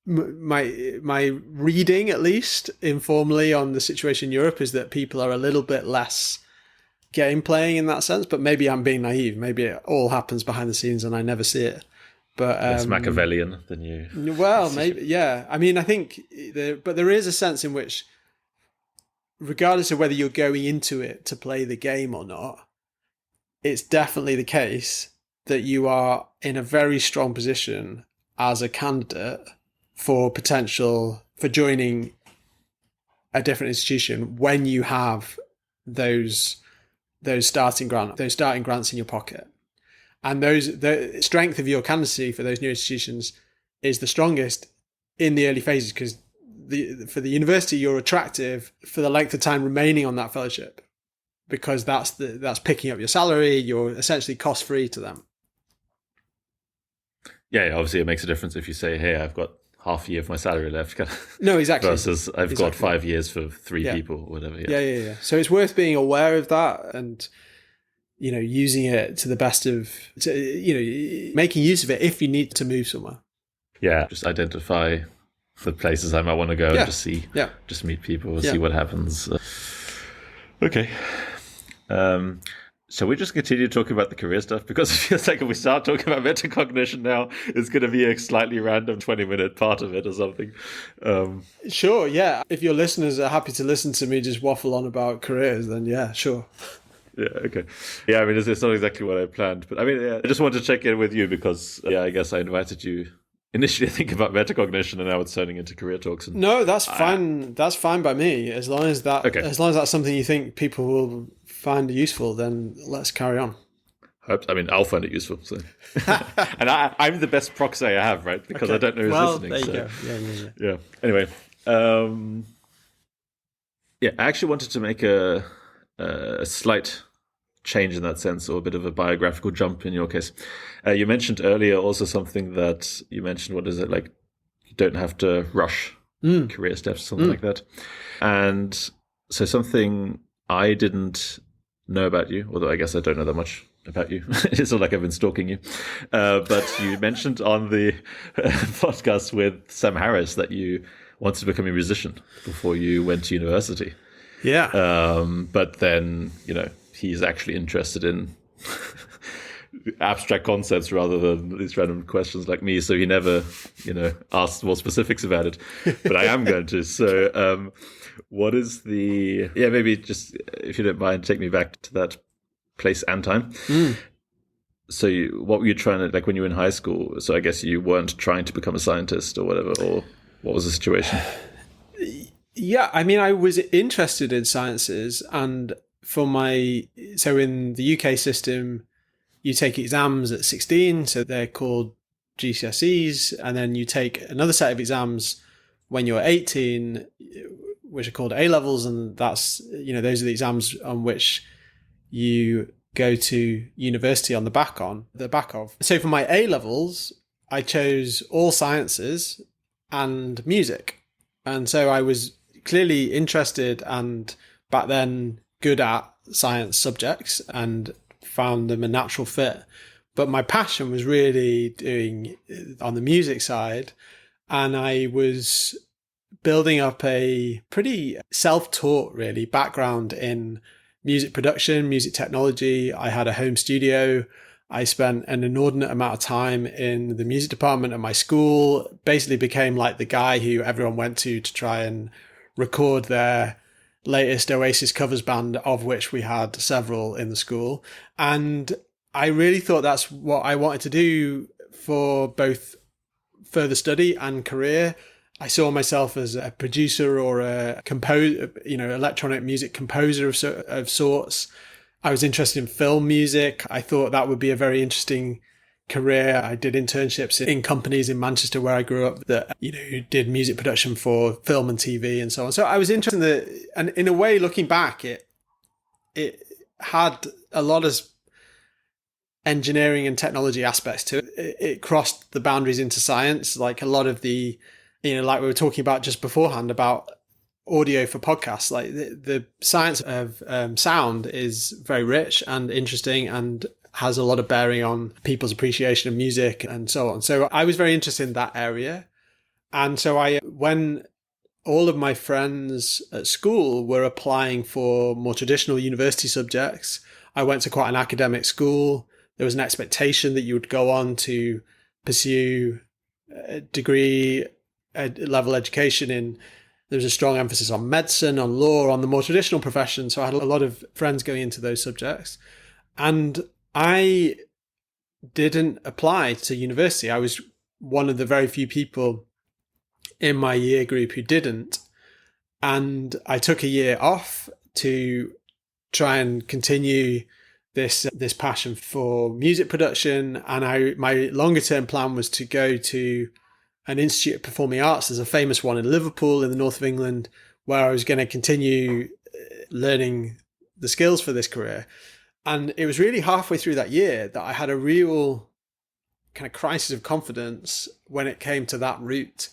B: reading, at least informally, on the situation in Europe is that people are a little bit less game playing in that sense, but maybe I'm being naive. Maybe it all happens behind the scenes and I never see it. But
A: less Machiavellian than you.
B: Well, maybe, yeah. I mean, I think, but there is a sense in which, regardless of whether you're going into it to play the game or not, it's definitely the case that you are in a very strong position as a candidate for joining a different institution when you have those starting grants in your pocket. And the strength of your candidacy for those new institutions is the strongest in the early phases, because for the university, you're attractive for the length of time remaining on that fellowship, because that's picking up your salary. You're essentially cost free to them.
A: Yeah, obviously it makes a difference if you say, hey, I've got half a year of my salary left.
B: No, exactly.
A: Versus I've got 5 years for three people or whatever.
B: Yeah. So it's worth being aware of that and, using it to the best of, making use of it if you need to move somewhere.
A: Yeah, just identify the places I might want to go and just see, just meet people, see what happens. Okay. Shall we just continue talking about the career stuff? Because it feels like if we start talking about meta-cognition now, it's going to be a slightly random 20-minute part of it or something.
B: Sure, yeah. If your listeners are happy to listen to me just waffle on about careers, then yeah, sure.
A: Yeah, okay. Yeah, I mean, it's not exactly what I planned. But I mean, I just wanted to check in with you because, I guess I invited you initially to think about metacognition, and now it's turning into career talks. And
B: no, that's fine. That's fine by me. As long as that's something you think people will find useful, then let's carry on.
A: I'll find it useful. So. And I'm the best proxy I have, right? Because I don't know who's listening.
B: There you go.
A: Yeah. Anyway, I actually wanted to make a slight change in that sense, or a bit of a biographical jump in your case. You mentioned earlier also something that you mentioned, what is it, like you don't have to rush career steps, something like that. And so something I didn't know about you, although I guess I don't know that much about you. It's not like I've been stalking you. But you mentioned on the podcast with Sam Harris that you wanted to become a musician before you went to university.
B: Yeah.
A: But then, he's actually interested in abstract concepts rather than these random questions like me. So he never, asked more specifics about it. But I am going to. So what is maybe just, if you don't mind, take me back to that place and time. So what were you trying to, like when you were in high school? So I guess you weren't trying to become a scientist or whatever, or what was the situation?
B: Yeah, I mean, I was interested in sciences, and so in the UK system, you take exams at 16, so they're called GCSEs, and then you take another set of exams when you're 18, which are called A-levels, and that's, those are the exams on which you go to university on the back of. So for my A-levels, I chose all sciences and music. And so I was clearly interested and back then good at science subjects and found them a natural fit. But my passion was really doing on the music side. And I was building up a pretty self-taught, really, background in music production, music technology. I had a home studio. I spent an inordinate amount of time in the music department at my school, basically became like the guy who everyone went to try and record their latest Oasis covers band, of which we had several in the school. And I really thought that's what I wanted to do for both further study and career. I saw myself as a producer or a composer, electronic music composer of sorts. I was interested in film music. I thought that would be a very interesting career. I did internships in companies in Manchester where I grew up that, did music production for film and TV and so on. So I was interested and in a way, looking back, it had a lot of engineering and technology aspects to it. It crossed the boundaries into science, like a lot of the, like we were talking about just beforehand about audio for podcasts. Like the science of sound is very rich and interesting and has a lot of bearing on people's appreciation of music and so on. So I was very interested in that area. And so when all of my friends at school were applying for more traditional university subjects, I went to quite an academic school. There was an expectation that you would go on to pursue a degree level education there was a strong emphasis on medicine, on law, on the more traditional professions. So I had a lot of friends going into those subjects. And I didn't apply to university. I was one of the very few people in my year group who didn't. And I took a year off to try and continue this passion for music production. And my longer term plan was to go to an Institute of Performing Arts. There's a famous one in Liverpool in the north of England, where I was going to continue learning the skills for this career. And it was really halfway through that year that I had a real kind of crisis of confidence when it came to that route.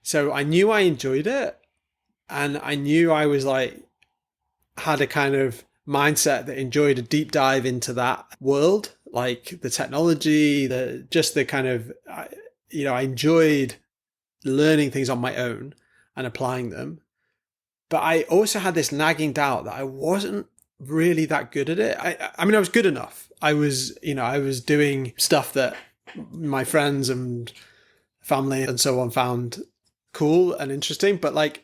B: So I knew I enjoyed it, and I knew I was had a kind of mindset that enjoyed a deep dive into that world, like the technology, the kind of, I enjoyed learning things on my own and applying them. But I also had this nagging doubt that I wasn't really that good at it. I mean, I was good enough. I was doing stuff that my friends and family and so on found cool and interesting. But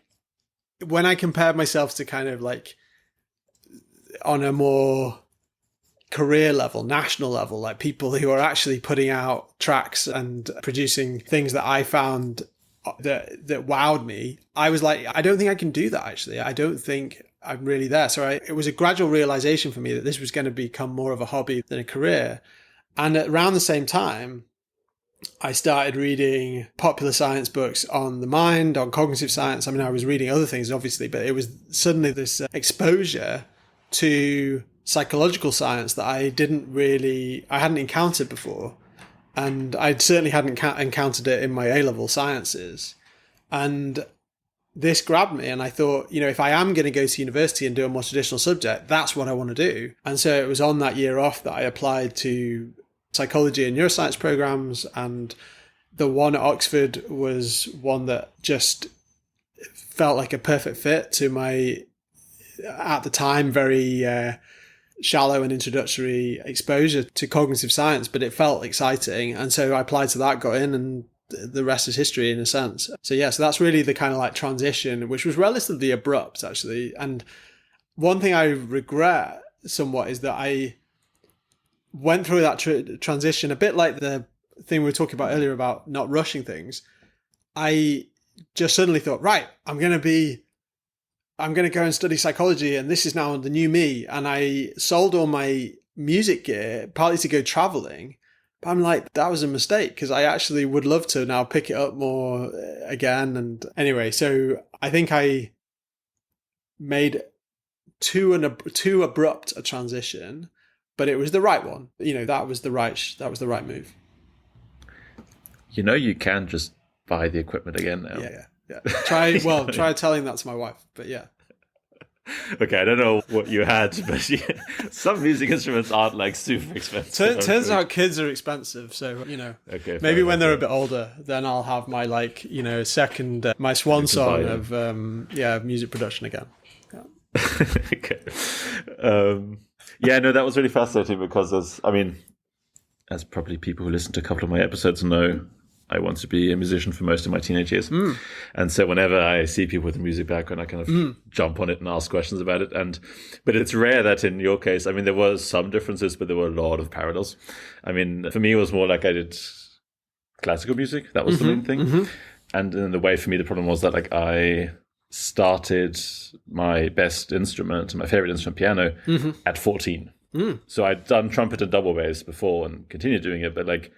B: when I compared myself to kind of on a more career level, national level, like people who are actually putting out tracks and producing things that I found that wowed me, I was like, I don't think I can do that. Actually, I don't think I'm really there. So it was a gradual realization for me that this was going to become more of a hobby than a career. And around the same time, I started reading popular science books on the mind, on cognitive science. I mean, I was reading other things, obviously, but it was suddenly this exposure to psychological science that I hadn't encountered before. And I certainly hadn't encountered it in my A-level sciences. And this grabbed me, and I thought, if I am going to go to university and do a more traditional subject, that's what I want to do. And so it was on that year off that I applied to psychology and neuroscience programs. And the one at Oxford was one that just felt like a perfect fit to my, at the time, very shallow and introductory exposure to cognitive science, but it felt exciting. And so I applied to that, got in, and the rest is history in a sense. So so that's really the kind of transition, which was relatively abrupt actually. And one thing I regret somewhat is that I went through that transition a bit like the thing we were talking about earlier about not rushing things. I just suddenly thought, right, I'm going to go and study psychology, and this is now the new me. And I sold all my music gear, partly to go traveling. But I'm like, that was a mistake, because I actually would love to now pick it up more again. And anyway, so I think I made too abrupt a transition, but it was the right one. That was the right move.
A: You can just buy the equipment again now.
B: Yeah. Try telling that to my wife, but yeah.
A: Okay, I don't know what you had, but some music instruments aren't super expensive.
B: Turns out kids are expensive, so
A: Okay,
B: maybe when they're a bit older, then I'll have my second my swan song of music production again. Yeah.
A: Okay. That was really fascinating because as probably people who listen to a couple of my episodes know, I wanted to be a musician for most of my teenage years. And so whenever I see people with a music background, I kind of jump on it and ask questions about it. But it's rare that in your case, there were some differences, but there were a lot of parallels. For me, it was more like I did classical music. That was the main thing. And in the way for me, the problem was that I started my best instrument, my favorite instrument, piano, at 14. So I'd done trumpet and double bass before and continued doing it. But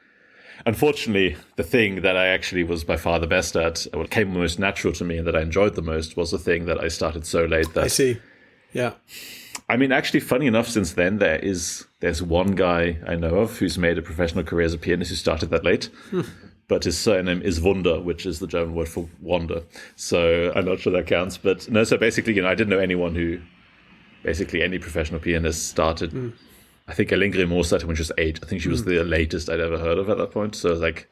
A: Unfortunately, the thing that I actually was by far the best at, what came most natural to me and that I enjoyed the most, was the thing that I started so late that...
B: I see. Yeah.
A: I mean, actually, funny enough, since then, there's one guy I know of who's made a professional career as a pianist who started that late. But his surname is Wunder, which is the German word for wonder. So I'm not sure that counts. But no, so basically, I didn't know anyone who, basically any professional pianist started. I think Alingri Moore started when she was 8. I think she was the latest I'd ever heard of at that point. So like...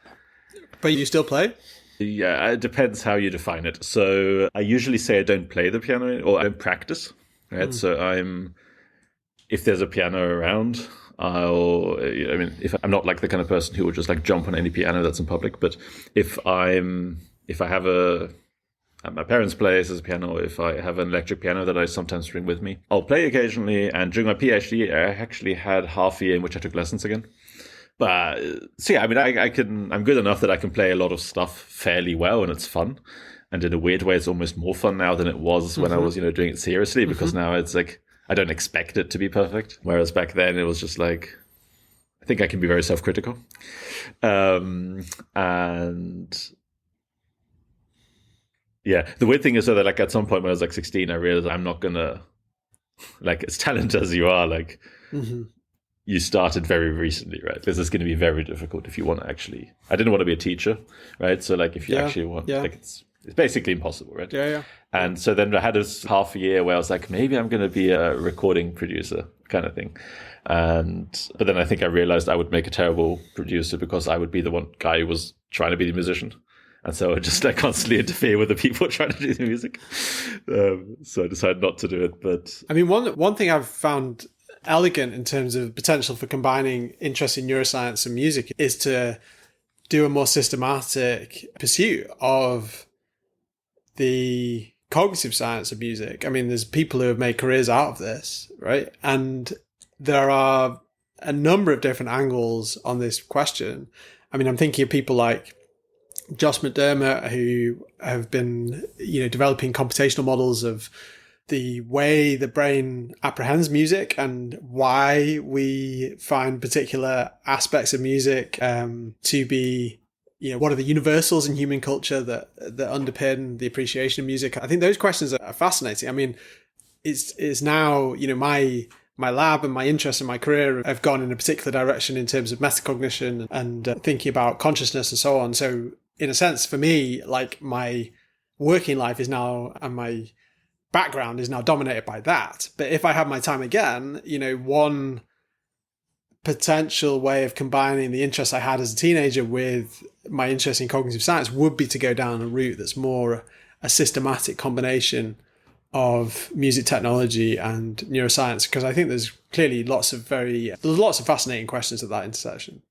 B: But you still play?
A: Yeah, it depends how you define it. So I usually say I don't play the piano, or I don't practice. Right, so if there's a piano around, if I'm not like the kind of person who would just like jump on any piano that's in public, but if I have at my parents' place as a piano, if I have an electric piano that I sometimes bring with me, I'll play occasionally. And during my PhD, I actually had half a year in which I took lessons again. But so yeah, I mean, I'm good enough that I can play a lot of stuff fairly well, and it's fun. And in a weird way, it's almost more fun now than it was when I was, doing it seriously, because now it's like, I don't expect it to be perfect. Whereas back then it was just like, I think I can be very self-critical. And yeah, the weird thing is that like at some point when I was like 16, I realized I'm not gonna, like, as talented as you are, like, you started very recently, right? This is going to be very difficult if you want to actually, I didn't want to be a teacher, right? So like if you actually want, like it's basically impossible, right?
B: Yeah.
A: And so then I had this half a year where I was like, maybe I'm going to be a recording producer kind of thing. But then I think I realized I would make a terrible producer because I would be the one guy who was trying to be the musician. And so I would just like constantly interfere with the people trying to do the music. So I decided not to do it. But
B: I mean, one thing I've found elegant in terms of potential for combining interest in neuroscience and music is to do a more systematic pursuit of the cognitive science of music. I mean, there's people who have made careers out of this, right? And there are a number of different angles on this question. I mean, I'm thinking of people like Josh McDermott, who have been, developing computational models of the way the brain apprehends music and why we find particular aspects of music to be, what are the universals in human culture that underpin the appreciation of music? I think those questions are fascinating. I mean, it's now, my lab and my interest in my career have gone in a particular direction in terms of meta-cognition and thinking about consciousness and so on. So in a sense, for me, like my working life is now, and my background is now dominated by that. But if I have my time again, one potential way of combining the interests I had as a teenager with my interest in cognitive science would be to go down a route that's more a systematic combination of music technology and neuroscience, because I think there's clearly lots of fascinating questions at that intersection.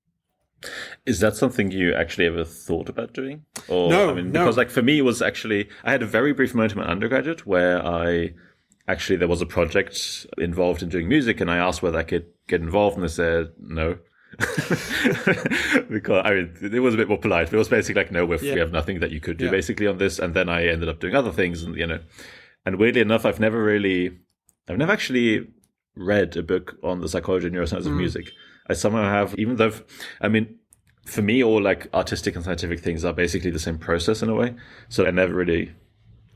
A: Is that something you actually ever thought about doing? Or,
B: No,
A: because like for me, it was actually, I had a very brief moment in my undergraduate where there was a project involved in doing music, and I asked whether I could get involved, and they said no. Because it was a bit more polite, but it was basically like, no, we have nothing that you could do basically on this. And then I ended up doing other things, and and weirdly enough, I've never actually read a book on the psychology and neuroscience of music. I somehow have, even though, for me, all like artistic and scientific things are basically the same process in a way. So I never really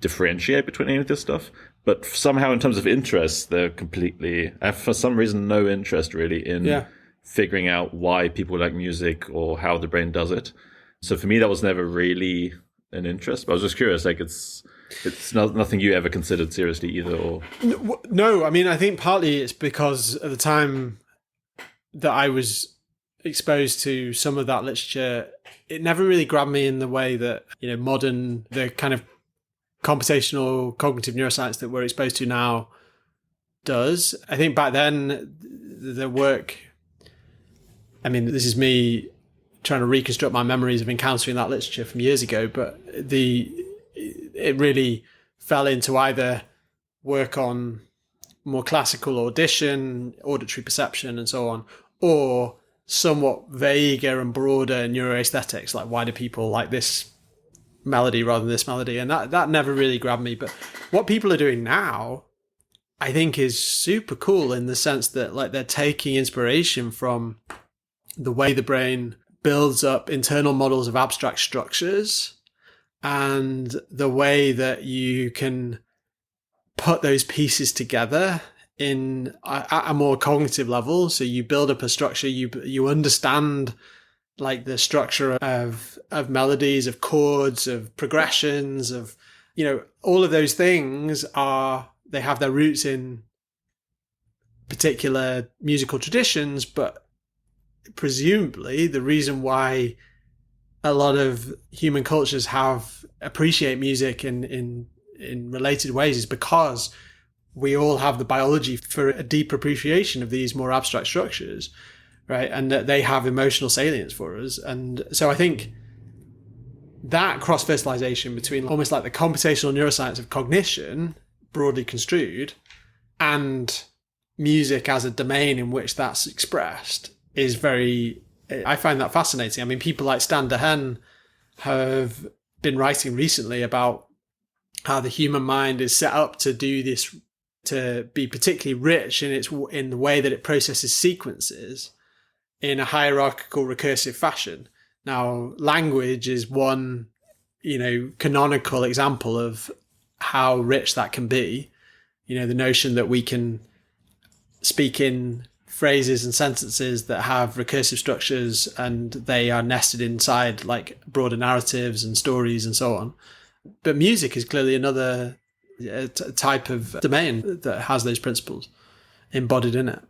A: differentiate between any of this stuff. But somehow, in terms of interest, I have for some reason no interest really in figuring out why people like music or how the brain does it. So for me, that was never really an interest. But I was just curious, like it's nothing you ever considered seriously either, or
B: no. I mean, I think partly it's because at the time that I was exposed to some of that literature, it never really grabbed me in the way that the kind of computational cognitive neuroscience that we're exposed to now does. I think back then the work, I mean, this is me trying to reconstruct my memories of encountering that literature from years ago, but it really fell into either work on more classical audition, auditory perception, and so on, or somewhat vaguer and broader neuroaesthetics, like why do people like this melody rather than this melody? And that never really grabbed me. But what people are doing now, I think, is super cool in the sense that like they're taking inspiration from the way the brain builds up internal models of abstract structures, and the way that you can put those pieces together in at a more cognitive level. So you build up a structure, you understand like the structure of melodies, of chords, of progressions, of, all of those things they have their roots in particular musical traditions, but presumably the reason why a lot of human cultures appreciate music in related ways is because we all have the biology for a deep appreciation of these more abstract structures, right? And that they have emotional salience for us. And so I think that cross-fertilization between almost like the computational neuroscience of cognition, broadly construed, and music as a domain in which that's expressed is I find that fascinating. I mean, people like Stan Dehen have been writing recently about how the human mind is set up to do this, to be particularly rich in the way that it processes sequences in a hierarchical recursive fashion. Now, language is one, canonical example of how rich that can be. The notion that we can speak in phrases and sentences that have recursive structures and they are nested inside like broader narratives and stories and so on. But music is clearly another type of domain that has those principles embodied in it.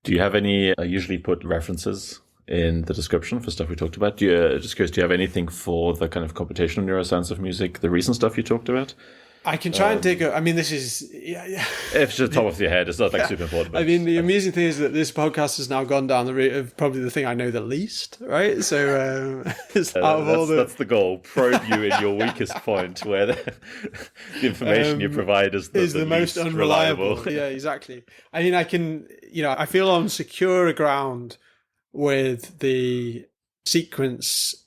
A: Do you have any, I usually put references in the description for stuff we talked about. Just curious, do you have anything for the kind of computational neuroscience of music, the recent stuff you talked about?
B: I can try and dig up. I mean, this is...
A: If it's top of your head, it's not like super important.
B: I mean, the amusing thing is that this podcast has now gone down the route of probably the thing I know the least, right? So
A: that's the goal. Probe you in your weakest point, where the information you provide is the most unreliable.
B: Yeah, exactly. I mean, I feel on secure ground with the sequence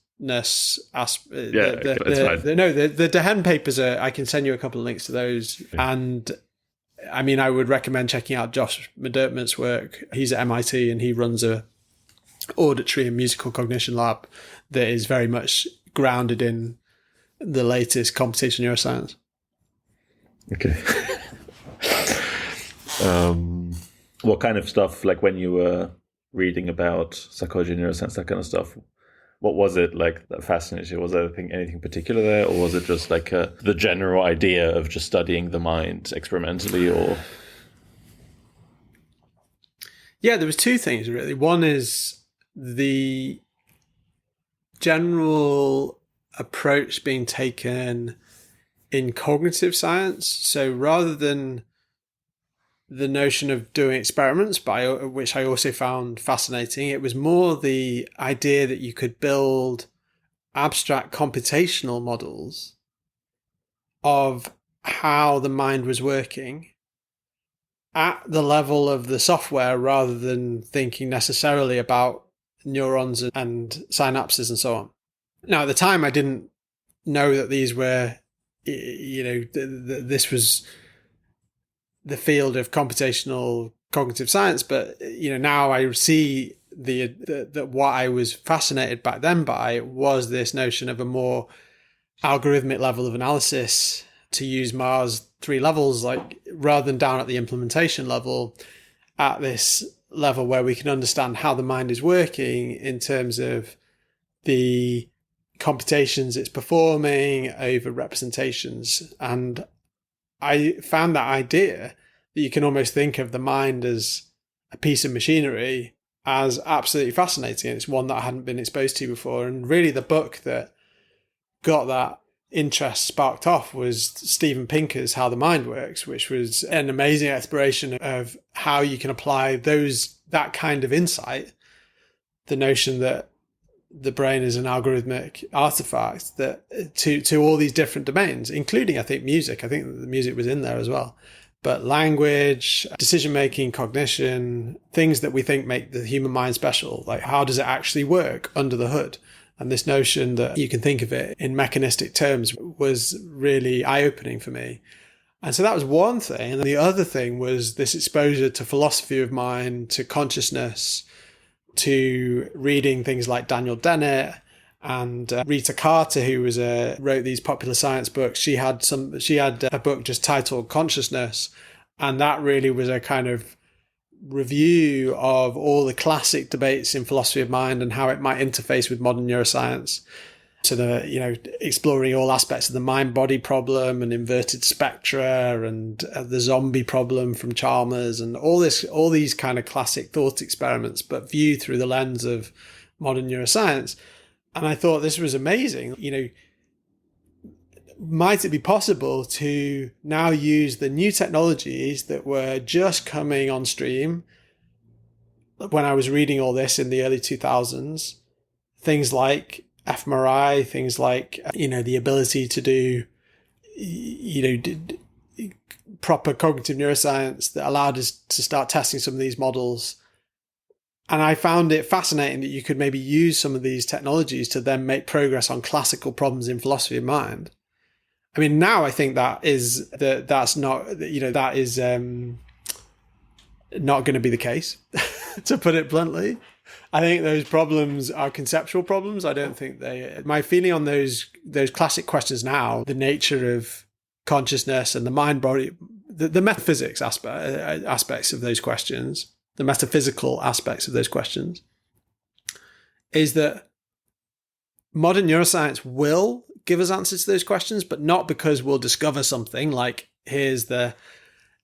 B: aspect. The Dehen papers I can send you a couple of links to those. Yeah. And I mean, I would recommend checking out Josh McDermott's work. He's at MIT and he runs a auditory and musical cognition lab that is very much grounded in the latest computational neuroscience.
A: Okay. What kind of stuff, like when you were reading about psychology, neuroscience, that kind of stuff, what was it like that fascinated you? Was there anything particular there, or was it just like the general idea of just studying the mind experimentally? Or
B: yeah, there was two things really. One is the general approach being taken in cognitive science. So rather than the notion of doing experiments, which I also found fascinating, it was more the idea that you could build abstract computational models of how the mind was working at the level of the software, rather than thinking necessarily about neurons and synapses and so on. Now, at the time, I didn't know that these were, this was the field of computational cognitive science, but now I see that what I was fascinated back then by was this notion of a more algorithmic level of analysis, to use Mars 3 levels, like rather than down at the implementation level, at this level where we can understand how the mind is working in terms of the computations it's performing over representations. And I found that idea that you can almost think of the mind as a piece of machinery as absolutely fascinating. It's one that I hadn't been exposed to before. And really the book that got that interest sparked off was Steven Pinker's How the Mind Works, which was an amazing exploration of how you can apply that kind of insight, the notion that the brain is an algorithmic artifact, that to all these different domains, including, I think, music. I think the music was in there as well. But language, decision-making, cognition, things that we think make the human mind special, like how does it actually work under the hood? And this notion that you can think of it in mechanistic terms was really eye-opening for me. And so that was one thing. And the other thing was this exposure to philosophy of mind, to consciousness, to reading things like Daniel Dennett and Rita Carter, who wrote these popular science books. She had a book just titled Consciousness, and that really was a kind of review of all the classic debates in philosophy of mind and how it might interface with modern neuroscience. So exploring all aspects of the mind-body problem and inverted spectra and the zombie problem from Chalmers and all these kind of classic thought experiments, but viewed through the lens of modern neuroscience. And I thought this was amazing. Might it be possible to now use the new technologies that were just coming on stream when I was reading all this in the early 2000s, things like fMRI, things like, the ability to do, proper cognitive neuroscience that allowed us to start testing some of these models. And I found it fascinating that you could maybe use some of these technologies to then make progress on classical problems in philosophy of mind. I mean, now I think that is not going to be the case, to put it bluntly. I think those problems are conceptual problems. I don't think my feeling on those classic questions now, the nature of consciousness and the mind body, the metaphysics aspects of those questions, the metaphysical aspects of those questions, is that modern neuroscience will give us answers to those questions, but not because we'll discover something like, here's the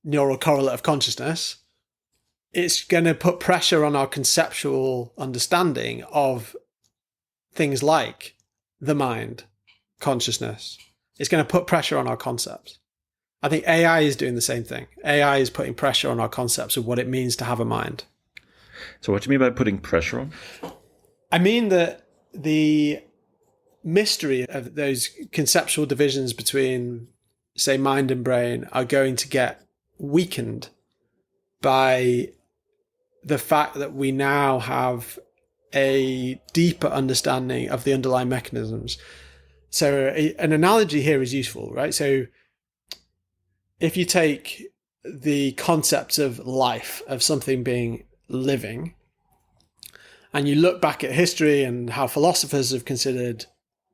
B: neural correlate of consciousness. It's going to put pressure on our conceptual understanding of things like the mind, consciousness. It's going to put pressure on our concepts. I think AI is doing the same thing. AI is putting pressure on our concepts of what it means to have a mind.
A: So what do you mean by putting pressure on?
B: I mean that the mystery of those conceptual divisions between, say, mind and brain are going to get weakened by the fact that we now have a deeper understanding of the underlying mechanisms. So an analogy here is useful, right? So if you take the concept of life, of something being living, and you look back at history and how philosophers have considered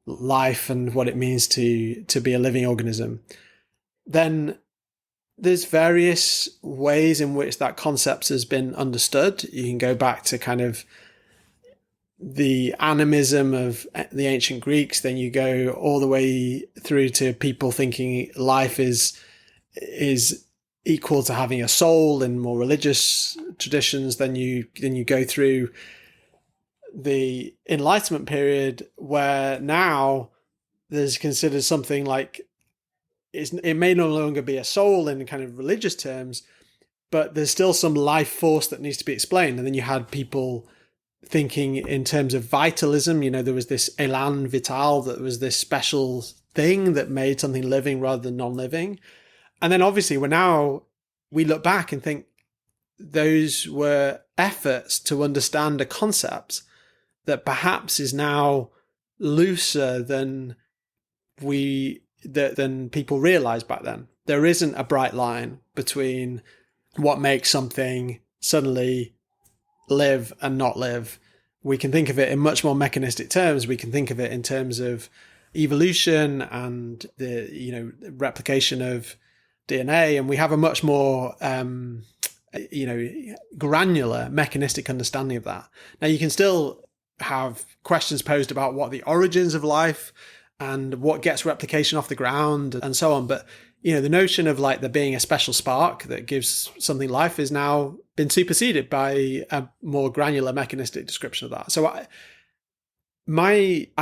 B: life and what it means to be a living organism, then there's various ways in which that concept has been understood. You can go back to kind of the animism of the ancient Greeks, then you go all the way through to people thinking life is equal to having a soul in more religious traditions. Then you go through the Enlightenment period, where now there's considered something like it may no longer be a soul in kind of religious terms, but there's still some life force that needs to be explained. And then you had people thinking in terms of vitalism. There was this élan vital, that was this special thing that made something living rather than non-living. And then obviously we look back and think those were efforts to understand a concept that perhaps is now looser than people realized back then. There isn't a bright line between what makes something suddenly live and not live. We can think of it in much more mechanistic terms. We can think of it in terms of evolution and the replication of DNA, and we have a much more granular mechanistic understanding of that. Now, you can still have questions posed about what the origins of life and what gets replication off the ground and so on. But, the notion of like there being a special spark that gives something life is now been superseded by a more granular mechanistic description of that. So I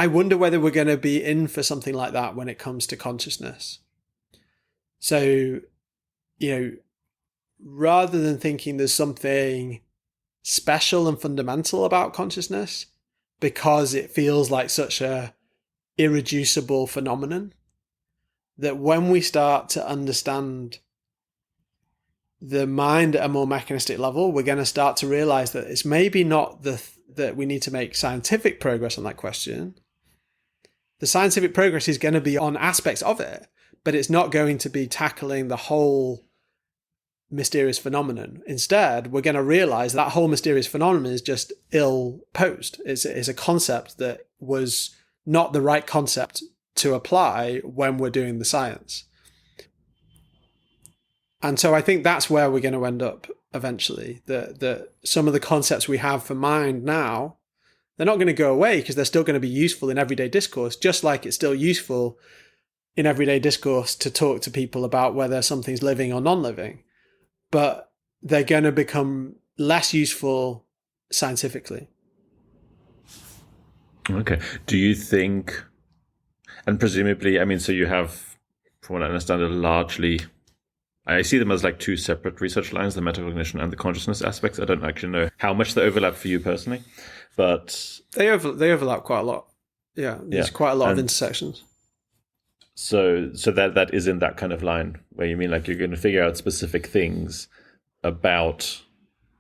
B: wonder whether we're going to be in for something like that when it comes to consciousness. So, rather than thinking there's something special and fundamental about consciousness because it feels like such a irreducible phenomenon, that when we start to understand the mind at a more mechanistic level, we're going to start to realize that it's maybe not that we need to make scientific progress on that question. The scientific progress is going to be on aspects of it, but it's not going to be tackling the whole mysterious phenomenon. Instead, we're going to realize that whole mysterious phenomenon is just ill-posed. It's a concept that was not the right concept to apply when we're doing the science. And so I think that's where we're going to end up eventually. That some of the concepts we have for mind now, they're not going to go away because they're still going to be useful in everyday discourse, just like it's still useful in everyday discourse to talk to people about whether something's living or non-living. But they're going to become less useful scientifically.
A: Okay. Do you think, and presumably, I mean, so you have, from what I understand, I see them as like two separate research lines, the meta-cognition and the consciousness aspects. I don't actually know how much they overlap for you personally, but...
B: They overlap quite a lot. Yeah, there's quite a lot of intersections.
A: So that is in that kind of line where you mean like you're going to figure out specific things about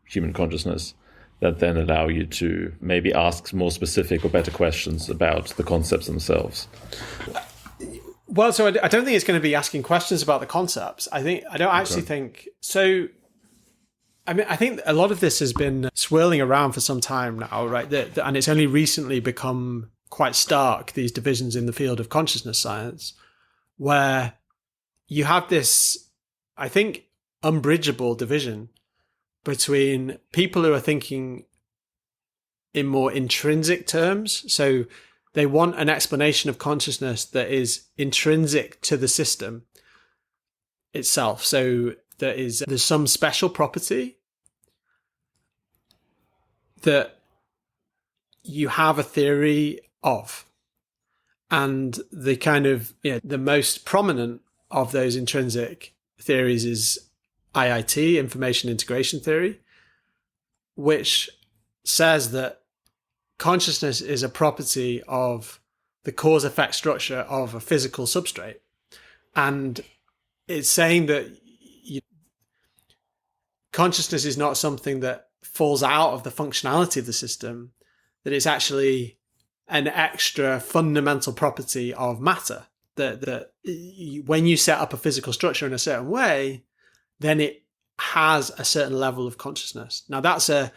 A: human consciousness that then allow you to maybe ask more specific or better questions about the concepts themselves.
B: Well, so I don't think it's going to be asking questions about the concepts. I don't actually think so. I mean, I think a lot of this has been swirling around for some time now, right? And it's only recently become quite stark, these divisions in the field of consciousness science, where you have this, I think, unbridgeable division between people who are thinking in more intrinsic terms. So they want an explanation of consciousness that is intrinsic to the system itself. So there's some special property that you have a theory of. And the kind of, the most prominent of those intrinsic theories is IIT, information integration theory, which says that consciousness is a property of the cause-effect structure of a physical substrate. And it's saying that consciousness is not something that falls out of the functionality of the system, that it's actually an extra fundamental property of matter, that when you set up a physical structure in a certain way, then it has a certain level of consciousness. Now, that's a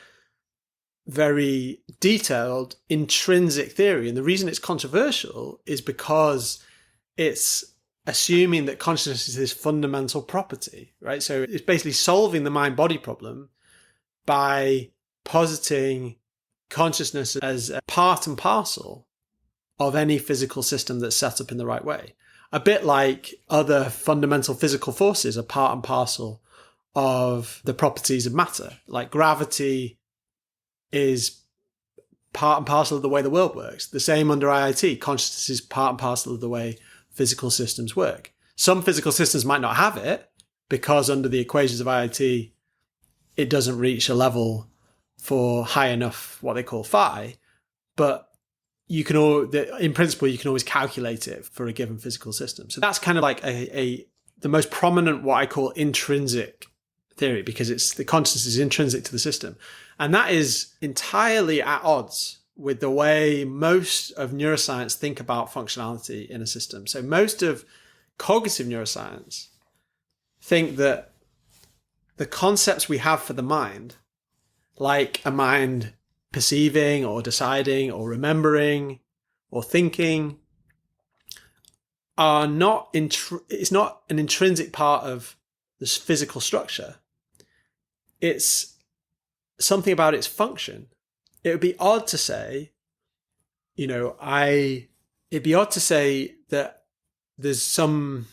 B: very detailed intrinsic theory. And the reason it's controversial is because it's assuming that consciousness is this fundamental property, right? So it's basically solving the mind-body problem by positing consciousness as a part and parcel of any physical system that's set up in the right way. A bit like other fundamental physical forces are part and parcel of the properties of matter. Like gravity is part and parcel of the way the world works. The same under IIT. Consciousness is part and parcel of the way physical systems work. Some physical systems might not have it because under the equations of IIT, it doesn't reach a level for high enough, what they call phi, but in principle, you can always calculate it for a given physical system. So that's kind of like the most prominent, what I call intrinsic theory, because the consciousness is intrinsic to the system. And that is entirely at odds with the way most of neuroscience think about functionality in a system. So most of cognitive neuroscience think that the concepts we have for the mind, like a mind perceiving or deciding or remembering or thinking, are not it's not an intrinsic part of this physical structure. It's something about its function. It would be odd to say, it'd be odd to say that there's some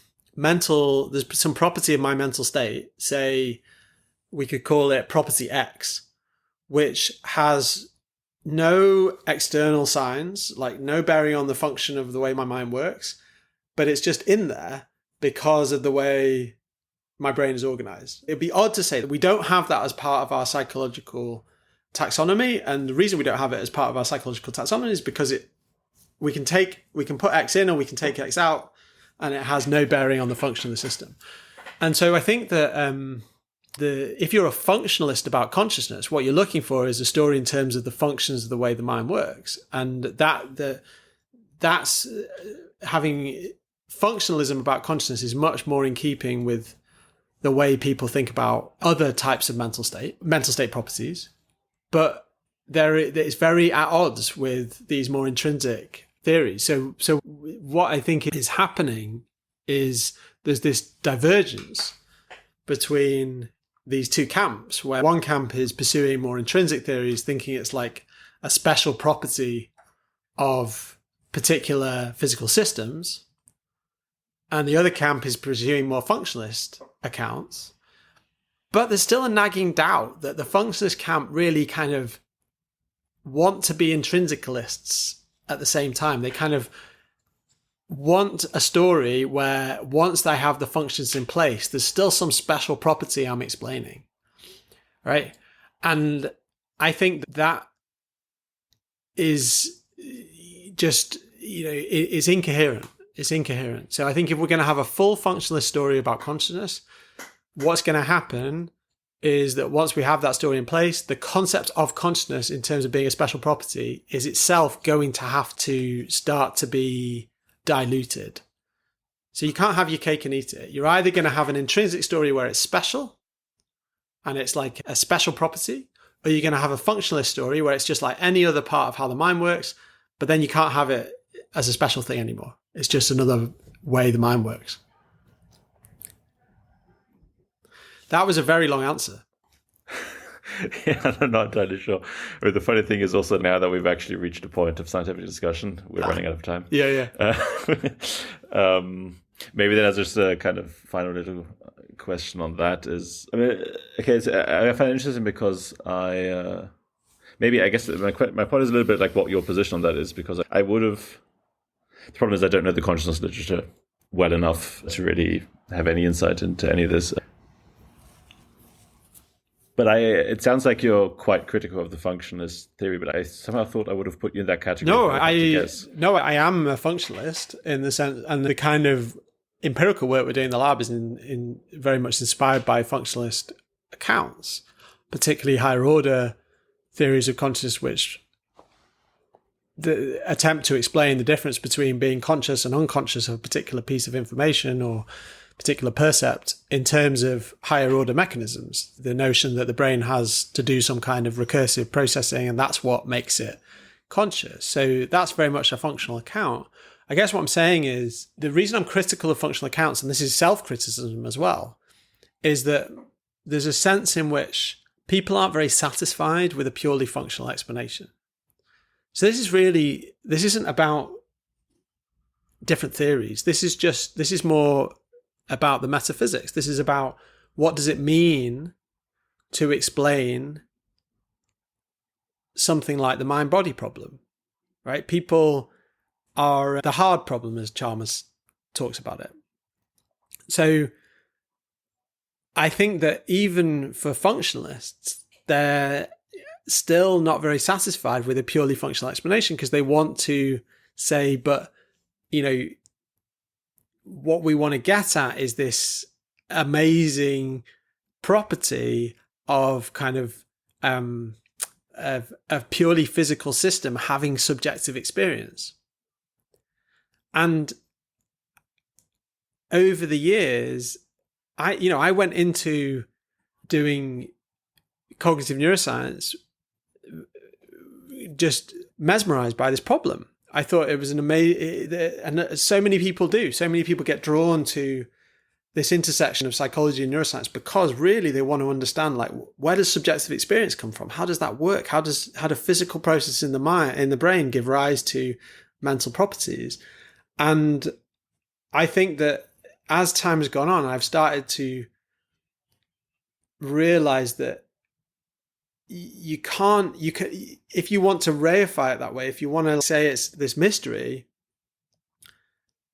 B: property of my mental state, say we could call it property X, which has no external signs, like no bearing on the function of the way my mind works, but it's just in there because of the way my brain is organized. It'd be odd to say that we don't have that as part of our psychological taxonomy. And the reason we don't have it as part of our psychological taxonomy is because we can put X in or we can take X out, and it has no bearing on the function of the system. And so I think that if you're a functionalist about consciousness, what you're looking for is a story in terms of the functions of the way the mind works. And that's having functionalism about consciousness is much more in keeping with the way people think about other types of mental state properties, but it's very at odds with these more intrinsic theories. So what I think is happening is there's this divergence between these two camps, where one camp is pursuing more intrinsic theories, thinking it's like a special property of particular physical systems, and the other camp is pursuing more functionalist accounts. But there's still a nagging doubt that the functionalist camp really kind of want to be intrinsicalists at the same time. They kind of want a story where once they have the functions in place, there's still some special property I'm explaining, right? And I think that is just, it's incoherent. It's incoherent. So I think if we're going to have a full functionalist story about consciousness, what's going to happen is that once we have that story in place, the concept of consciousness in terms of being a special property is itself going to have to start to be diluted. So you can't have your cake and eat it. You're either going to have an intrinsic story where it's special and it's like a special property, or you're going to have a functionalist story where it's just like any other part of how the mind works, but then you can't have it as a special thing anymore. It's just another way the mind works. That was a very long answer.
A: Yeah, I'm not entirely sure. But the funny thing is also now that we've actually reached a point of scientific discussion, we're running out of time.
B: Yeah.
A: Maybe then as just a kind of final little question on that is, okay, so I find it interesting because I guess my point is a little bit like what your position on that is, because I would have, the problem is I don't know the consciousness literature well enough to really have any insight into any of this. But it sounds like you're quite critical of the functionalist theory, but I somehow thought I would have put you in that category.
B: I am a functionalist in the sense, and the kind of empirical work we're doing in the lab is in very much inspired by functionalist accounts, particularly higher order theories of consciousness, which attempt to explain the difference between being conscious and unconscious of a particular piece of information or particular percept in terms of higher order mechanisms. The notion that the brain has to do some kind of recursive processing, and that's what makes it conscious. So that's very much a functional account. I guess what I'm saying is the reason I'm critical of functional accounts, and this is self-criticism as well, is that there's a sense in which people aren't very satisfied with a purely functional explanation. So this isn't about different theories. This is more about the metaphysics. This is about what does it mean to explain something like the mind-body problem, right? People are the hard problem, as Chalmers talks about it. So I think that even for functionalists, they're still not very satisfied with a purely functional explanation, because they want to say, but, what we want to get at is this amazing property of kind of a purely physical system having subjective experience. And over the years, I went into doing cognitive neuroscience just mesmerized by this problem. I thought it was an amazing, and so many people do. So many people get drawn to this intersection of psychology and neuroscience because really they want to understand, like, where does subjective experience come from? How does that work? How do physical processes in the brain give rise to mental properties? And I think that as time has gone on, I've started to realize that you can, if you want to reify it that way, if you want to say it's this mystery,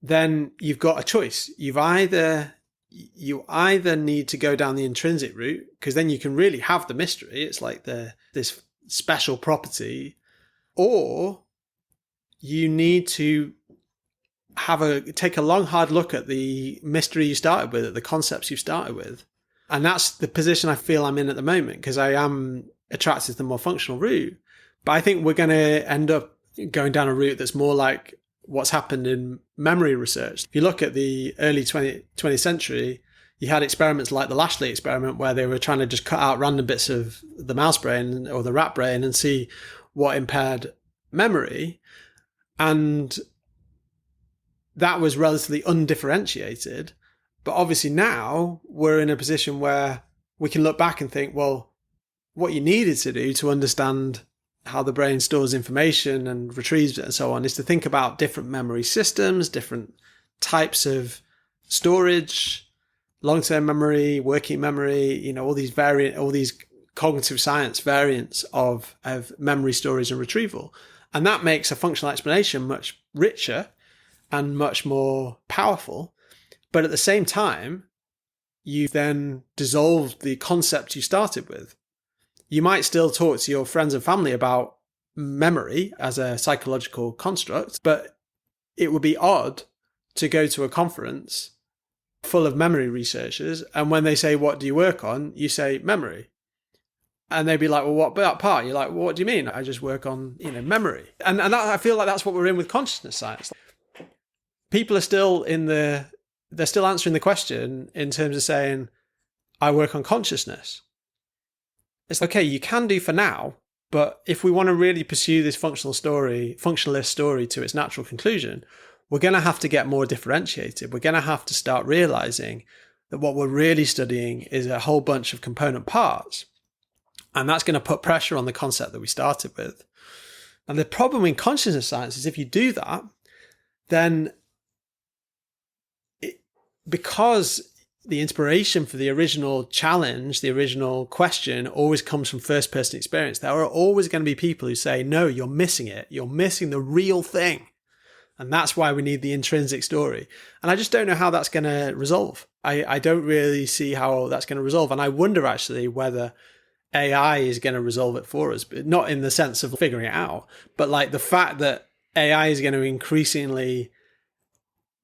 B: then you've got a choice. You either need to go down the intrinsic route, because then you can really have the mystery. It's like this special property, or you need to take a long, hard look at the mystery you started with, at the concepts you started with. And that's the position I feel I'm in at the moment, because I am attracted to the more functional route. But I think we're going to end up going down a route that's more like what's happened in memory research. If you look at the early 20th century, You had experiments like the Lashley experiment where they were trying to just cut out random bits of the mouse brain or the rat brain and see what impaired memory. And that was relatively undifferentiated. But obviously now we're in a position where we can look back and think, well, what you needed to do to understand how the brain stores information and retrieves it and so on is to think about different memory systems, different types of storage, long-term memory, working memory, all these cognitive science variants of memory storage and retrieval. And that makes a functional explanation much richer and much more powerful. But at the same time, you then dissolved the concept you started with. You might still talk to your friends and family about memory as a psychological construct, but it would be odd to go to a conference full of memory researchers, and when they say, what do you work on? You say memory. And they'd be like, well, what about part? You're like, well, what do you mean? I just work on, memory. And that, I feel like that's what we're in with consciousness science. People are still they're still answering the question in terms of saying, I work on consciousness. It's okay, you can do for now, but if we want to really pursue this functionalist story to its natural conclusion, we're going to have to get more differentiated. We're going to have to start realizing that what we're really studying is a whole bunch of component parts. And that's going to put pressure on the concept that we started with. And the problem in consciousness science is if you do that, then because the inspiration for the original challenge, the original question always comes from first person experience, there are always going to be people who say, no, you're missing it. You're missing the real thing. And that's why we need the intrinsic story. And I just don't know how that's going to resolve. I don't really see how that's going to resolve. And I wonder actually whether AI is going to resolve it for us, but not in the sense of figuring it out, but like the fact that AI is going to increasingly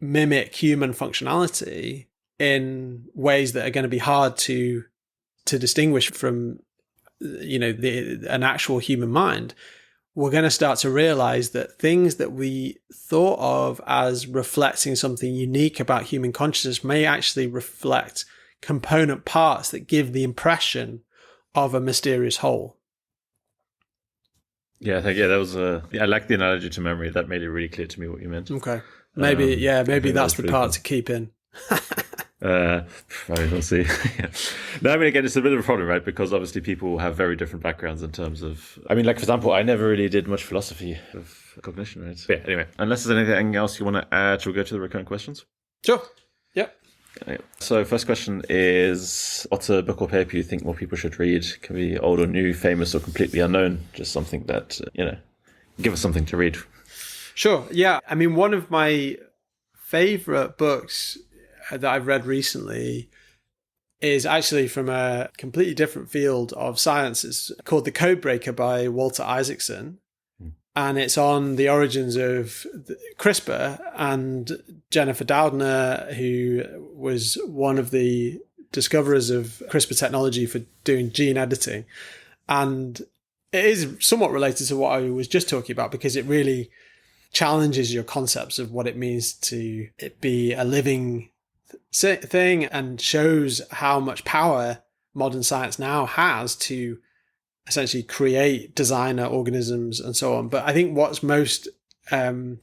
B: mimic human functionality in ways that are going to be hard to distinguish from, an actual human mind. We're going to start to realize that things that we thought of as reflecting something unique about human consciousness may actually reflect component parts that give the impression of a mysterious whole.
A: Yeah, that was I like the analogy to memory. That made it really clear to me what you meant.
B: Okay. Maybe that's the part to keep in.
A: We'll see. Yeah. No, I mean, again, it's a bit of a problem, right? Because obviously people have very different backgrounds in terms of, for example, I never really did much philosophy of cognition, right? But yeah, anyway, unless there's anything else you want to add, shall we go to the recurrent questions?
B: Sure. Yep.
A: Okay. So first question is, what's a book or paper you think more people should read? Can be old or new, famous or completely unknown, just something that, give us something to read.
B: Sure. Yeah. I mean, one of my favorite books that I've read recently is actually from a completely different field of science. It's called The Codebreaker by Walter Isaacson. And it's on the origins of CRISPR, and Jennifer Doudna, who was one of the discoverers of CRISPR technology for doing gene editing. And it is somewhat related to what I was just talking about, because it really challenges your concepts of what it means to it be a living thing, and shows how much power modern science now has to essentially create designer organisms and so on. But I think what's most the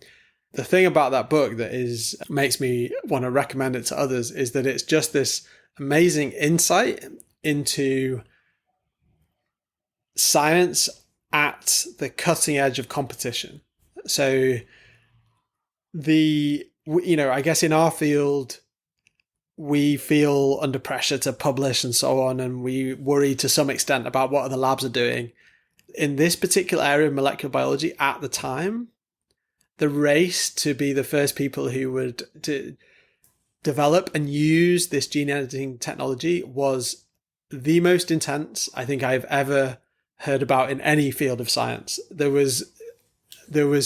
B: thing about that book that makes me want to recommend it to others is that it's just this amazing insight into science at the cutting edge of competition. So I guess in our field, we feel under pressure to publish and so on, and we worry to some extent about what other labs are doing. In this particular area of molecular biology at the time, the race to be the first people who would to develop and use this gene editing technology was the most intense I think I've ever heard about in any field of science. There was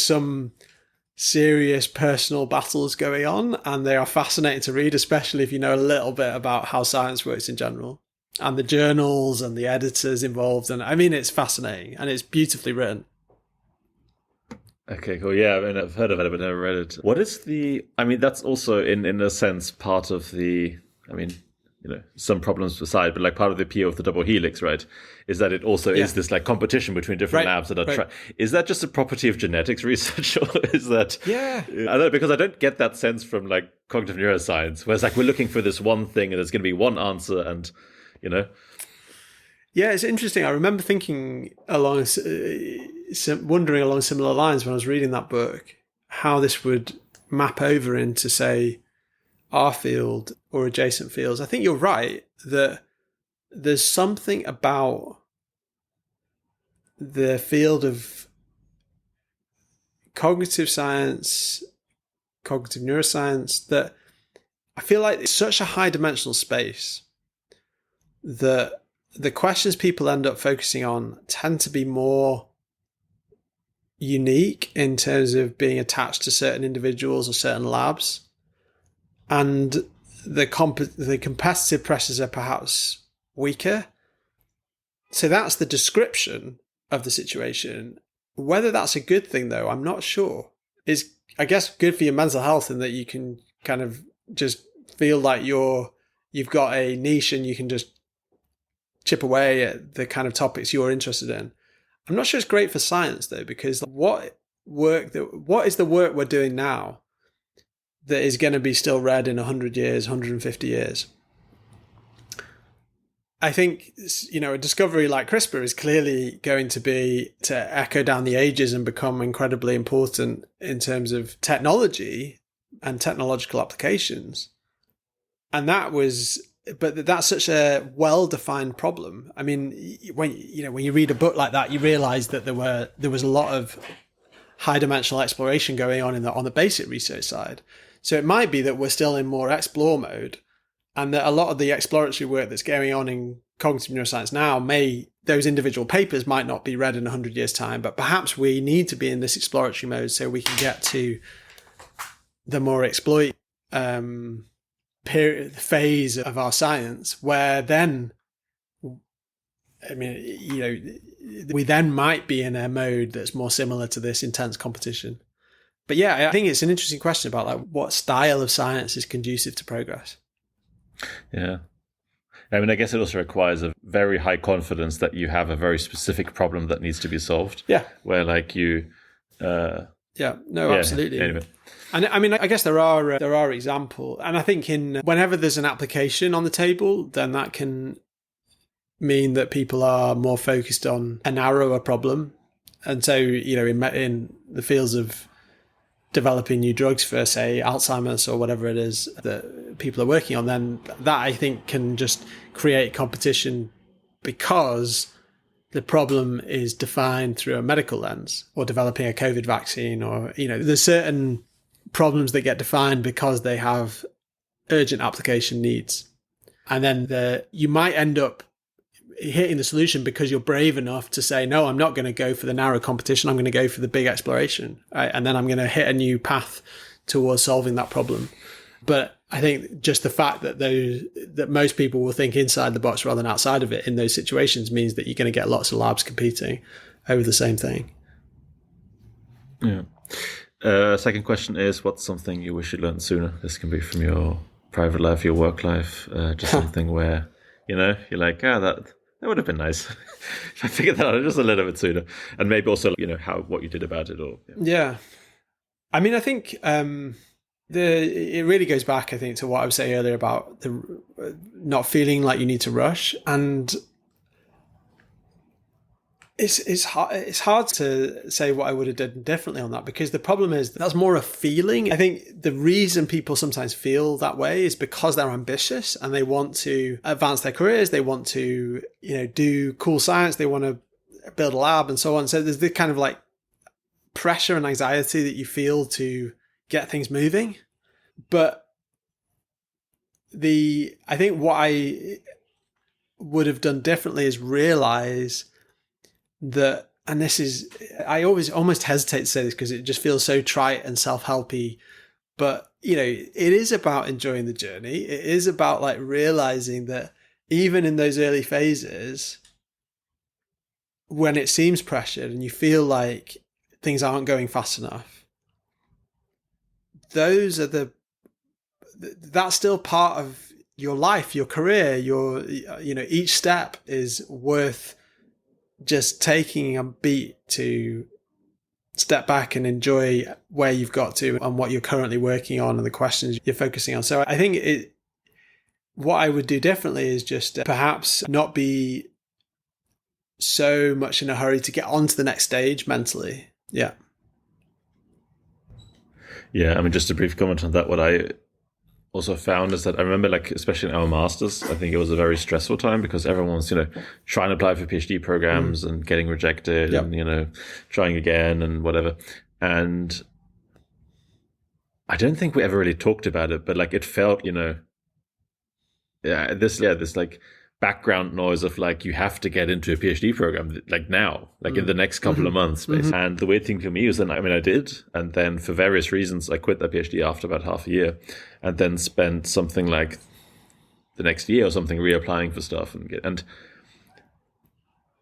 B: some serious personal battles going on, and they are fascinating to read, especially if you know a little bit about how science works in general, and the journals and the editors involved. And I mean, it's fascinating and it's beautifully written.
A: Okay, cool. Yeah, I mean, I've heard of it, but never read it. What is that's also in a sense part of the, some problems aside, but like part of the appeal of the double helix, right, is that it also is this like competition between different labs that are is that just a property of genetics research, or is that I don't know, because I don't get that sense from like cognitive neuroscience, where it's like we're looking for this one thing and there's going to be one answer, and
B: Yeah, it's interesting. I remember thinking wondering along similar lines when I was reading that book, how this would map over into, say, our field or adjacent fields. I think you're right that there's something about the field of cognitive science, cognitive neuroscience, that I feel like it's such a high dimensional space that the questions people end up focusing on tend to be more unique in terms of being attached to certain individuals or certain labs. And the competitive pressures are perhaps weaker. So that's the description of the situation. Whether that's a good thing, though, I'm not sure. It's, I guess, good for your mental health in that you can kind of just feel like you've got a niche and you can just chip away at the kind of topics you're interested in. I'm not sure it's great for science, though, because what is the work we're doing now that is going to be still read in 100 years, 150 years? I think, a discovery like CRISPR is clearly going to echo down the ages and become incredibly important in terms of technology and technological applications. And that's such a well-defined problem. I mean, when you read a book like that, you realize that there was a lot of high-dimensional exploration going on on the basic research side. So it might be that we're still in more explore mode, and that a lot of the exploratory work that's going on in cognitive neuroscience now, those individual papers might not be read in 100 years' time, but perhaps we need to be in this exploratory mode so we can get to the more exploit phase of our science, where then, we then might be in a mode that's more similar to this intense competition. But yeah, I think it's an interesting question about like what style of science is conducive to progress.
A: Yeah. I mean, I guess it also requires a very high confidence that you have a very specific problem that needs to be solved.
B: Yeah.
A: Where like you...
B: absolutely.
A: Anyway.
B: And I mean, I guess there are examples. And I think whenever there's an application on the table, then that can mean that people are more focused on a narrower problem. And so, in the fields of developing new drugs for, say, Alzheimer's or whatever it is that people are working on, then that I think can just create competition because the problem is defined through a medical lens, or developing a COVID vaccine, or, there's certain problems that get defined because they have urgent application needs. And then you might end up hitting the solution because you're brave enough to say, no, I'm not going to go for the narrow competition. I'm going to go for the big exploration. Right? And then I'm going to hit a new path towards solving that problem. But I think just the fact that most people will think inside the box rather than outside of it in those situations means that you're going to get lots of labs competing over the same thing.
A: Yeah. Second question is, what's something you wish you learned sooner? This can be from your private life, your work life, just something where, you're like, that would have been nice if I figured that out just a little bit sooner. And maybe also, what you did about it. Or
B: Yeah. I mean, I think it really goes back, I think, to what I was saying earlier about the not feeling like you need to rush. And it's hard to say what I would have done differently on that, because the problem is that's more a feeling. I think the reason people sometimes feel that way is because they're ambitious and they want to advance their careers. They want to, do cool science. They want to build a lab and so on. So there's the kind of like pressure and anxiety that you feel to get things moving. But I think what I would have done differently is realize that, and this is, I always almost hesitate to say this because it just feels so trite and self-helpy, but it is about enjoying the journey. It is about like realizing that even in those early phases, when it seems pressured and you feel like things aren't going fast enough, that's still part of your life, your career, each step is worth just taking a beat to step back and enjoy where you've got to and what you're currently working on and the questions you're focusing on. So I think what I would do differently is just perhaps not be so much in a hurry to get on to the next stage mentally. Yeah.
A: Yeah, I mean, just a brief comment on that. What I also found is that I remember, like, especially in our masters, I think it was a very stressful time because everyone was, trying to apply for PhD programs and getting rejected and, trying again and whatever. And I don't think we ever really talked about it, but like it felt, this like background noise of like, you have to get into a PhD program like now, like in the next couple of months, basically. And the weird thing for me was then, I did. And then for various reasons, I quit that PhD after about half a year and then spent something like the next year or something reapplying for stuff. And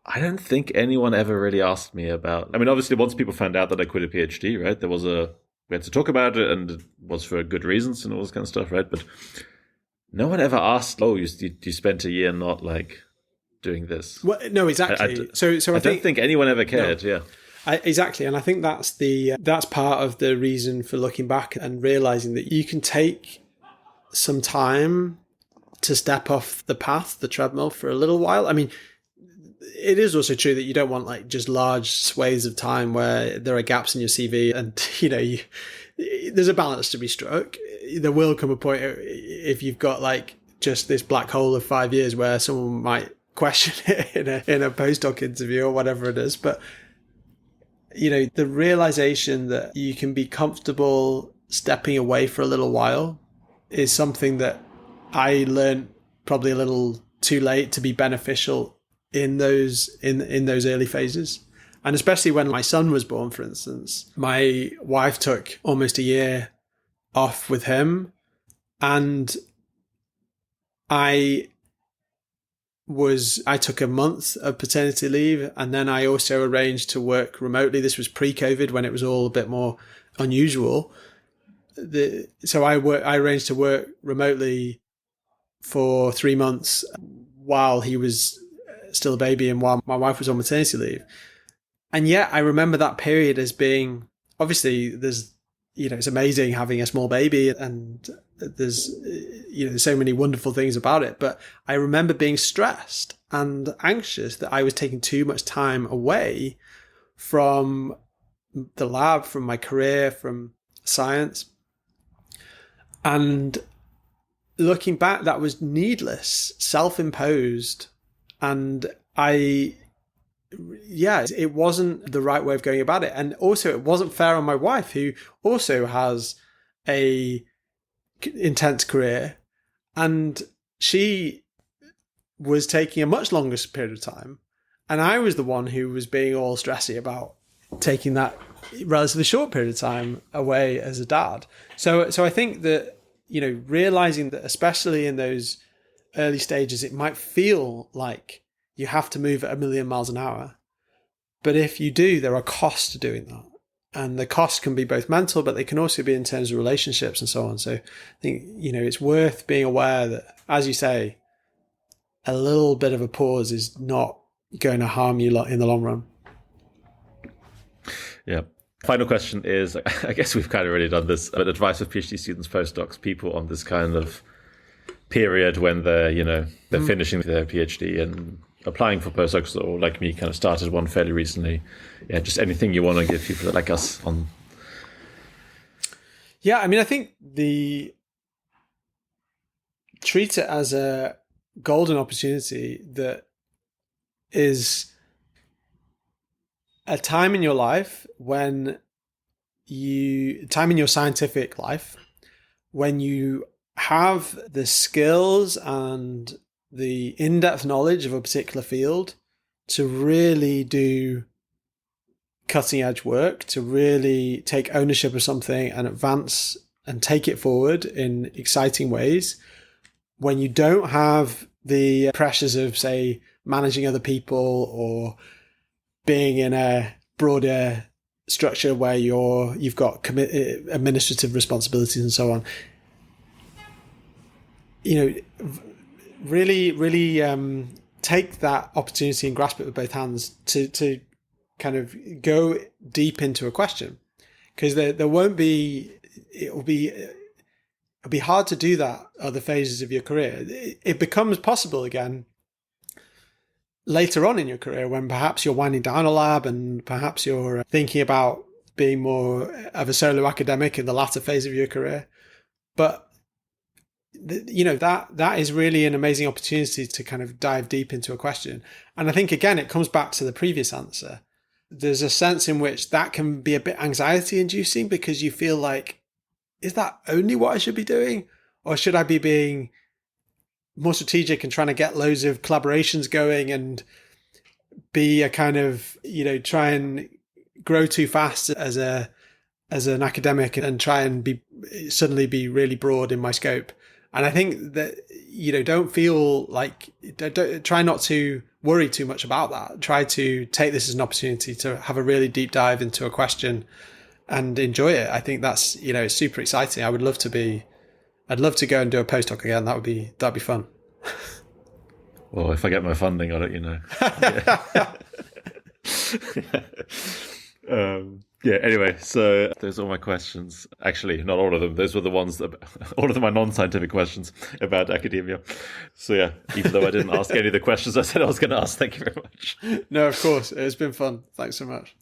A: I don't think anyone ever really asked me about, obviously once people found out that I quit a PhD, right, we had to talk about it and it was for good reasons and all this kind of stuff, right? But no one ever asked, you spent a year not like doing this.
B: Well, no, exactly. So I
A: don't think anyone ever cared. No. Yeah,
B: exactly. And I think that's part of the reason for looking back and realizing that you can take some time to step off the treadmill for a little while. I mean, it is also true that you don't want like just large swathes of time where there are gaps in your CV and, there's a balance to be struck. There will come a point if you've got like just this black hole of 5 years where someone might question it in a postdoc interview or whatever it is. But, the realization that you can be comfortable stepping away for a little while is something that I learned probably a little too late to be beneficial in those early phases. And especially when my son was born, for instance, my wife took almost a year off with him. And I took a month of paternity leave. And then I also arranged to work remotely. This was pre-COVID when it was all a bit more unusual. So I arranged to work remotely for 3 months while he was still a baby and while my wife was on maternity leave. And yet I remember that period as being, obviously there's, it's amazing having a small baby and there's, there's so many wonderful things about it. But I remember being stressed and anxious that I was taking too much time away from the lab, from my career, from science. And looking back, that was needless, self-imposed. And it wasn't the right way of going about it. And also it wasn't fair on my wife, who also has a intense career. And she was taking a much longer period of time. And I was the one who was being all stressy about taking that relatively short period of time away as a dad. So I think that, realizing that especially in those early stages, it might feel like you have to move at 1,000,000 miles an hour. But if you do, there are costs to doing that. And the costs can be both mental, but they can also be in terms of relationships and so on. So I think, it's worth being aware that, as you say, a little bit of a pause is not going to harm you in the long run.
A: Yeah. Final question is, I guess we've kind of already done this, but advice for PhD students, postdocs, people on this kind of period when they're finishing their PhD and applying for postdocs, or like me, kind of started one fairly recently. Yeah, just anything you want to give people like us on. Yeah,
B: I think treat it as a golden opportunity that is a time in your life time in your scientific life, when you have the skills and the in-depth knowledge of a particular field to really do cutting-edge work, to really take ownership of something and advance and take it forward in exciting ways, when you don't have the pressures of, say, managing other people or being in a broader structure where you've got administrative responsibilities and so on. really, really take that opportunity and grasp it with both hands to kind of go deep into a question, because there won't be, it'll be hard to do that other phases of your career. It becomes possible again later on in your career, when perhaps you're winding down a lab and perhaps you're thinking about being more of a solo academic in the latter phase of your career. But that is really an amazing opportunity to kind of dive deep into a question. And I think, again, it comes back to the previous answer. There's a sense in which that can be a bit anxiety inducing, because you feel like, is that only what I should be doing? Or should I be being more strategic and trying to get loads of collaborations going and be a kind of, try and grow too fast as an academic and try and suddenly be really broad in my scope? And I think that, don't feel like, try not to worry too much about that. Try to take this as an opportunity to have a really deep dive into a question and enjoy it. I think that's, it's super exciting. I'd love to go and do a postdoc again. That'd be fun.
A: Well, if I get my funding, I'll let you know. Anyway, so those are all my questions. Actually, not all of them. Those were the ones all of them are non-scientific questions about academia. So yeah, even though I didn't ask any of the questions I said I was going to ask, thank you very much.
B: No, of course. It's been fun. Thanks so much.